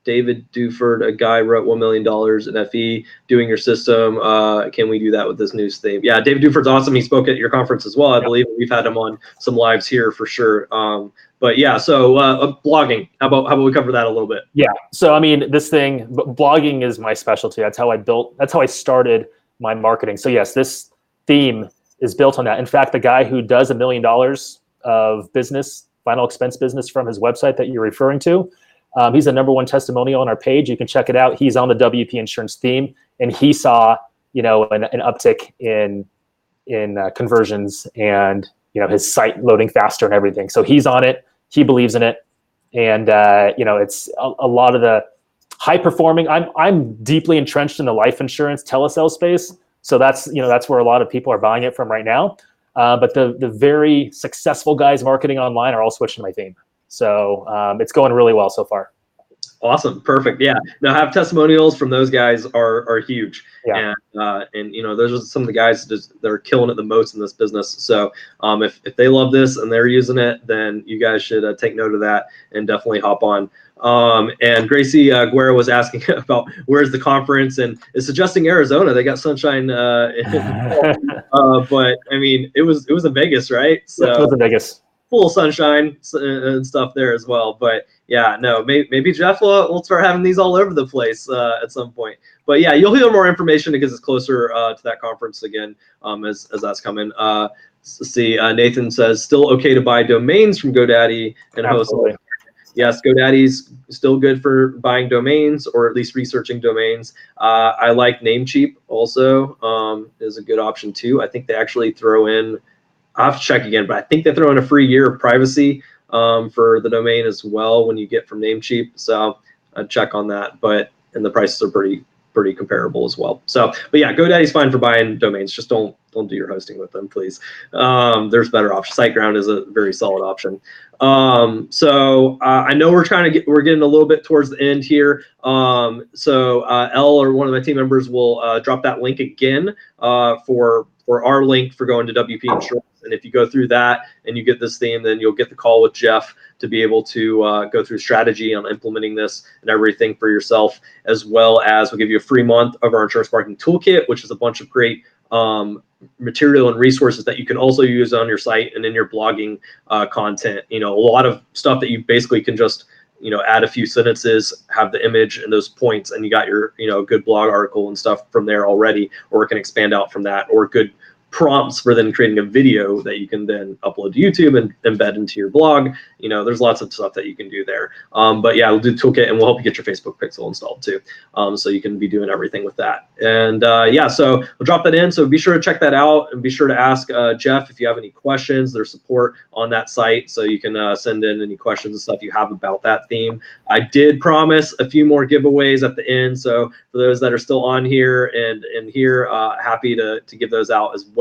S1: David Duford, a guy wrote $1 million in FE doing your system. Can we do that with this news theme? Yeah, David Duford's awesome. He spoke at your conference as well, I believe. We've had him on some lives here for sure. But yeah, so blogging, how about we cover that a little bit?
S2: Yeah, so I mean, blogging is my specialty. That's how I started my marketing. So yes, this theme is built on that. In fact, the guy who does $1 million of business final expense business from his website that you're referring to. He's the #1 testimonial on our page. You can check it out. He's on the WP Insurance theme, and he saw, an uptick in conversions and, his site loading faster and everything. So he's on it. He believes in it. And, it's a lot of the high performing. I'm deeply entrenched in the life insurance telesale space. So that's where a lot of people are buying it from right now. But the very successful guys marketing online are all switching to my theme. So it's going really well so far.
S1: Awesome. Perfect. Yeah. Now, have testimonials from those guys are huge.
S2: Yeah.
S1: And those are some of the guys that are killing it the most in this business. So if they love this and they're using it, then you guys should take note of that and definitely hop on. And Gracie Guerra was asking about where's the conference, and is suggesting Arizona. They got sunshine, but I mean, it was in Vegas, right? So
S2: it was in Vegas.
S1: Full sunshine and stuff there as well. But yeah, no, maybe Jeff will start having these all over the place at some point. But yeah, you'll hear more information because it's closer to that conference again as that's coming. Let's see, Nathan says, still okay to buy domains from GoDaddy and host. Yes, GoDaddy's still good for buying domains, or at least researching domains. I like Namecheap also is a good option too. I think they actually throw in, I'll have to check again, but I think they throw in a free year of privacy for the domain as well when you get from Namecheap. So I'd check on that, and the prices are pretty comparable as well. So, but yeah, GoDaddy's fine for buying domains. Just don't do your hosting with them, please. There's better options. SiteGround is a very solid option. So I know we're getting a little bit towards the end here. So Elle or one of my team members will drop that link again for our link for going to WP Insurance. And if you go through that and you get this theme, then you'll get the call with Jeff to be able to go through strategy on implementing this and everything for yourself, as well as we'll give you a free month of our insurance marketing toolkit, which is a bunch of great material and resources that you can also use on your site and in your blogging content. A lot of stuff that you basically can just add a few sentences, have the image and those points, and you got your good blog article and stuff from there already, or it can expand out from that, or good prompts for then creating a video that you can then upload to YouTube and embed into your blog. There's lots of stuff that you can do there. But yeah, we'll do the toolkit, and we'll help you get your Facebook pixel installed too. So you can be doing everything with that. And yeah, so we'll drop that in. So be sure to check that out, and be sure to ask Jeff if you have any questions. There's support on that site, so you can send in any questions and stuff you have about that theme. I did promise a few more giveaways at the end. So for those that are still on here and here, happy to give those out as well.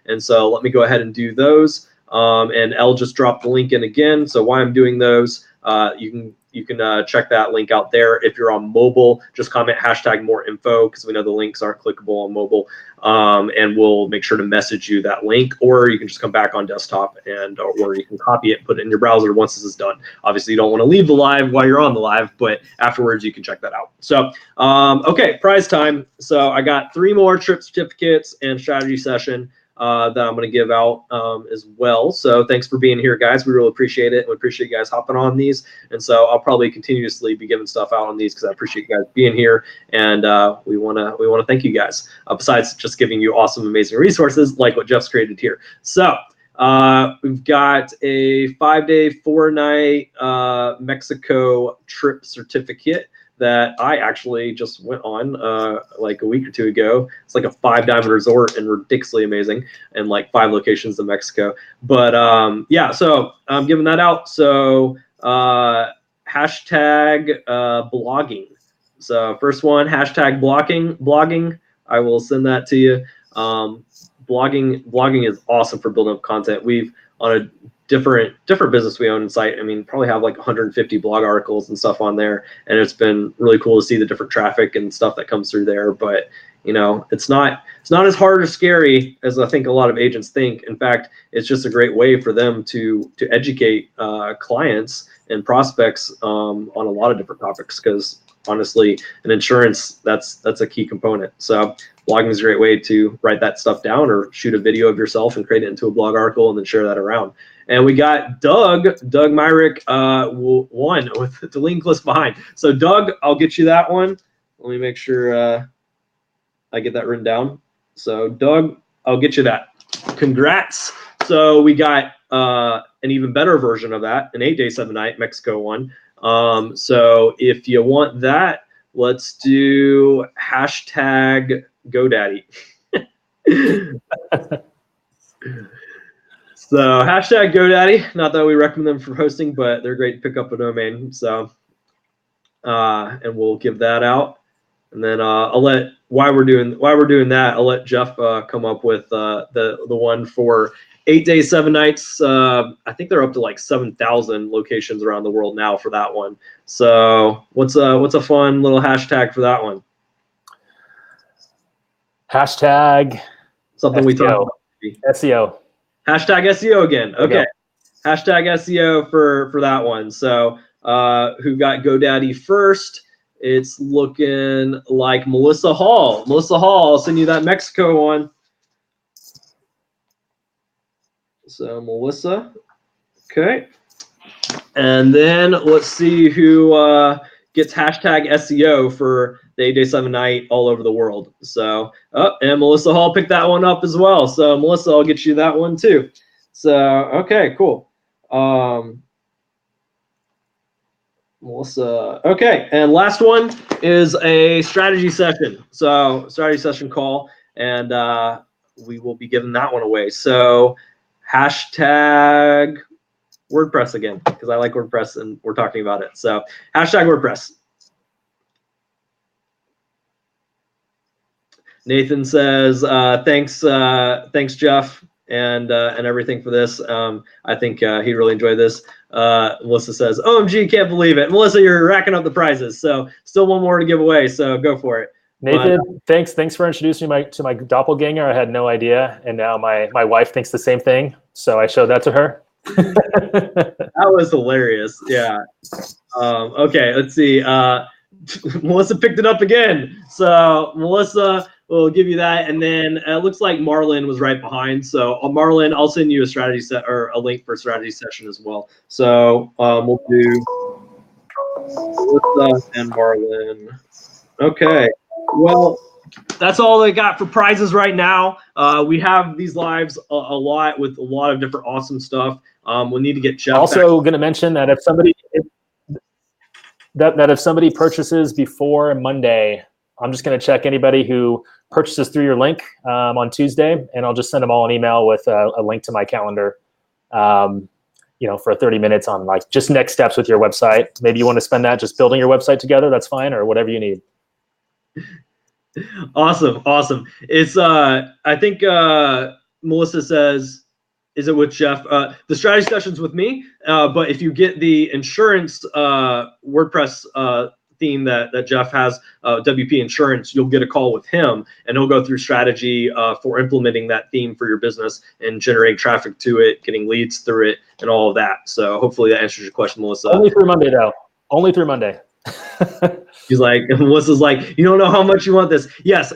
S1: And so let me go ahead and do those. And Elle just dropped the link in again. So while I'm doing those, you can check that link out there. If you're on mobile, just comment #moreinfo, because we know the links aren't clickable on mobile. And we'll make sure to message you that link, or you can just come back on desktop or you can copy it and put it in your browser once this is done. Obviously, you don't want to leave the live while you're on the live, but afterwards you can check that out. So, okay, prize time. So I got 3 more trip certificates and strategy session that I'm going to give out as well. So thanks for being here, guys. We really appreciate it. We appreciate you guys hopping on these. And so I'll probably continuously be giving stuff out on these because I appreciate you guys being here. And we want to thank you guys, besides just giving you awesome, amazing resources like what Jeff's created here. So we've got a 5-day, 4-night Mexico trip certificate that I actually just went on like a week or 2 ago. It's like a 5-diamond resort and ridiculously amazing, and like 5 locations in Mexico. But yeah, so I'm giving that out. So #blogging. So first one, #blogging. I will send that to you. Blogging is awesome for building up content. We've on a different business we own in site. I mean, probably have like 150 blog articles and stuff on there, and it's been really cool to see the different traffic and stuff that comes through there. But it's not as hard or scary as I think a lot of agents think. In fact, it's just a great way for them to educate clients and prospects on a lot of different topics, because honestly, in insurance, that's a key component. So blogging is a great way to write that stuff down, or shoot a video of yourself and create it into a blog article and then share that around. And we got Doug Myrick won with the link list behind. So Doug, I'll get you that one. Let me make sure I get that written down. So Doug, I'll get you that. Congrats. So we got an even better version of that, an 8-day, 7-night Mexico one. So if you want that, let's do hashtag GoDaddy. So hashtag GoDaddy, not that we recommend them for hosting, but they're great to pick up a domain. So, and we'll give that out. And then I'll let, while we're doing that, I'll let Jeff come up with the one for 8 days, 7 nights. I think they're up to like 7,000 locations around the world now for that one. So what's a fun little hashtag for that one?
S2: Hashtag
S1: something
S2: SEO.
S1: We talked about.
S2: SEO.
S1: Hashtag SEO again. Okay. Hashtag SEO for that one. So who got GoDaddy first? It's looking like Melissa Hall. Melissa Hall, I'll send you that Mexico one. So Melissa, okay. And then let's see who gets hashtag SEO for the 8 day, 7 night all over the world. So, and Melissa Hall picked that one up as well. So Melissa, I'll get you that one too. So, okay, cool. Melissa, okay. And last one is a strategy session. So strategy session call, and we will be giving that one away. So hashtag WordPress again, because I like WordPress and we're talking about it. So hashtag WordPress. Nathan says, thanks, Jeff, and everything for this. I think he really enjoyed this. Melissa says, OMG, can't believe it. Melissa, you're racking up the prizes. So still one more to give away, so go for it.
S2: Nathan, thanks for introducing me to my doppelganger. I had no idea, and now my wife thinks the same thing, so I showed that to her.
S1: That was hilarious. Yeah. Okay, let's see. Melissa picked it up again. So Melissa will give you that, and then it looks like Marlon was right behind. So Marlon, I'll send you a strategy set or a link for a strategy session as well. So we'll do Melissa and Marlon. Okay. Well, that's all I got for prizes right now. We have these lives a lot with a lot of different awesome stuff. We'll need to get Jeff.
S2: Also, going to mention that if somebody purchases before Monday, I'm just going to check anybody who purchases through your link on Tuesday, and I'll just send them all an email with a link to my calendar. For 30 minutes on like just next steps with your website. Maybe you want to spend that just building your website together. That's fine, or whatever you need.
S1: Awesome. It's I think Melissa says, is it with Jeff? The strategy session's with me, but if you get the insurance WordPress theme that Jeff has, WPInsurance, you'll get a call with him, and he'll go through strategy for implementing that theme for your business and generating traffic to it, getting leads through it, and all of that. So hopefully that answers your question, Melissa.
S2: Only through Monday, though. Only through Monday.
S1: He's like, Melissa's like, you don't know how much you want this. Yes,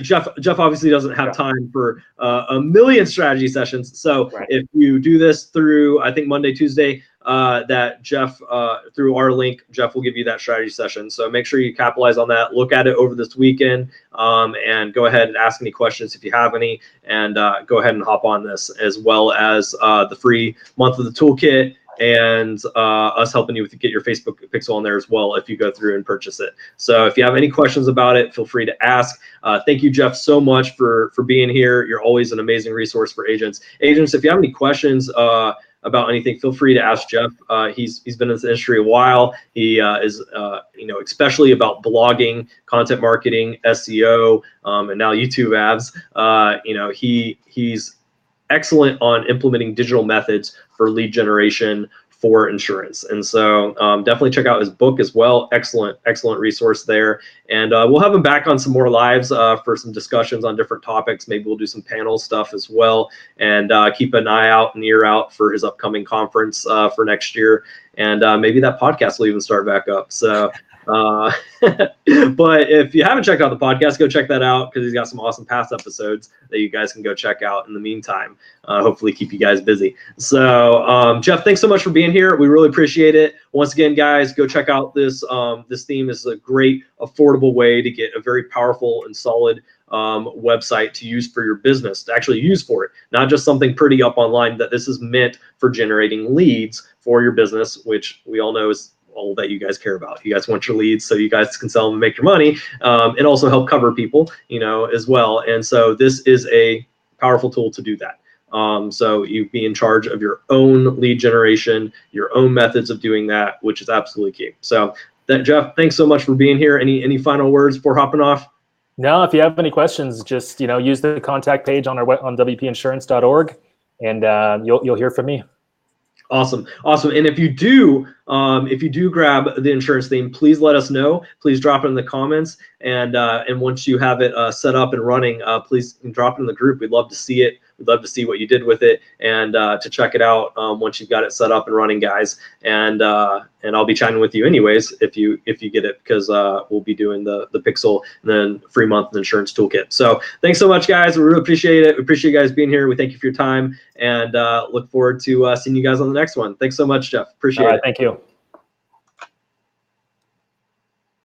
S1: Jeff obviously doesn't have time for a million strategy sessions. So if you do this through, I think Monday, Tuesday, that Jeff, through our link, Jeff will give you that strategy session. So make sure you capitalize on that. Look at it over this weekend, and go ahead and ask any questions if you have any, and go ahead and hop on this, as well as the free month of the toolkit, and us helping you get your Facebook pixel on there as well if you go through and purchase it. So if you have any questions about it, feel free to ask. Thank you, Jeff, so much for being here. You're always an amazing resource for agents. Agents, if you have any questions about anything, feel free to ask Jeff. He's been in this industry a while. He is especially about blogging, content marketing, SEO, and now YouTube ads. He's excellent on implementing digital methods for lead generation for insurance. And so definitely check out his book as well. Excellent resource there. And we'll have him back on some more lives for some discussions on different topics. Maybe we'll do some panel stuff as well. And keep an eye out and ear out for his upcoming conference for next year. And maybe that podcast will even start back up. So But if you haven't checked out the podcast, go check that out because he's got some awesome past episodes that you guys can go check out in the meantime. Hopefully keep you guys busy. So Jeff, thanks so much for being here. We really appreciate it. Once again, guys, go check out this this theme. This is a great, affordable way to get a very powerful and solid website to use for your business, to actually use for it, not just something pretty up online. That this is meant for generating leads for your business, which we all know is all that you guys care about. You guys want your leads so you guys can sell them and make your money, and also help cover people, as well. And so this is a powerful tool to do that. So you be in charge of your own lead generation, your own methods of doing that, which is absolutely key. So Jeff, thanks so much for being here. Any final words before hopping off?
S2: No, if you have any questions, just use the contact page on on WPInsurance.org, and you'll hear from me.
S1: Awesome. And if you do grab the insurance theme, please let us know. Please drop it in the comments, and once you have it set up and running, please drop it in the group. We'd love to see it. We'd love to see what you did with it, and to check it out once you've got it set up and running, guys. And I'll be chatting with you anyways if you get it, because we'll be doing the Pixel and then free month insurance toolkit. So thanks so much, guys. We really appreciate it. We appreciate you guys being here. We thank you for your time, and look forward to seeing you guys on the next one. Thanks so much, Jeff. Appreciate it.
S2: Thank you.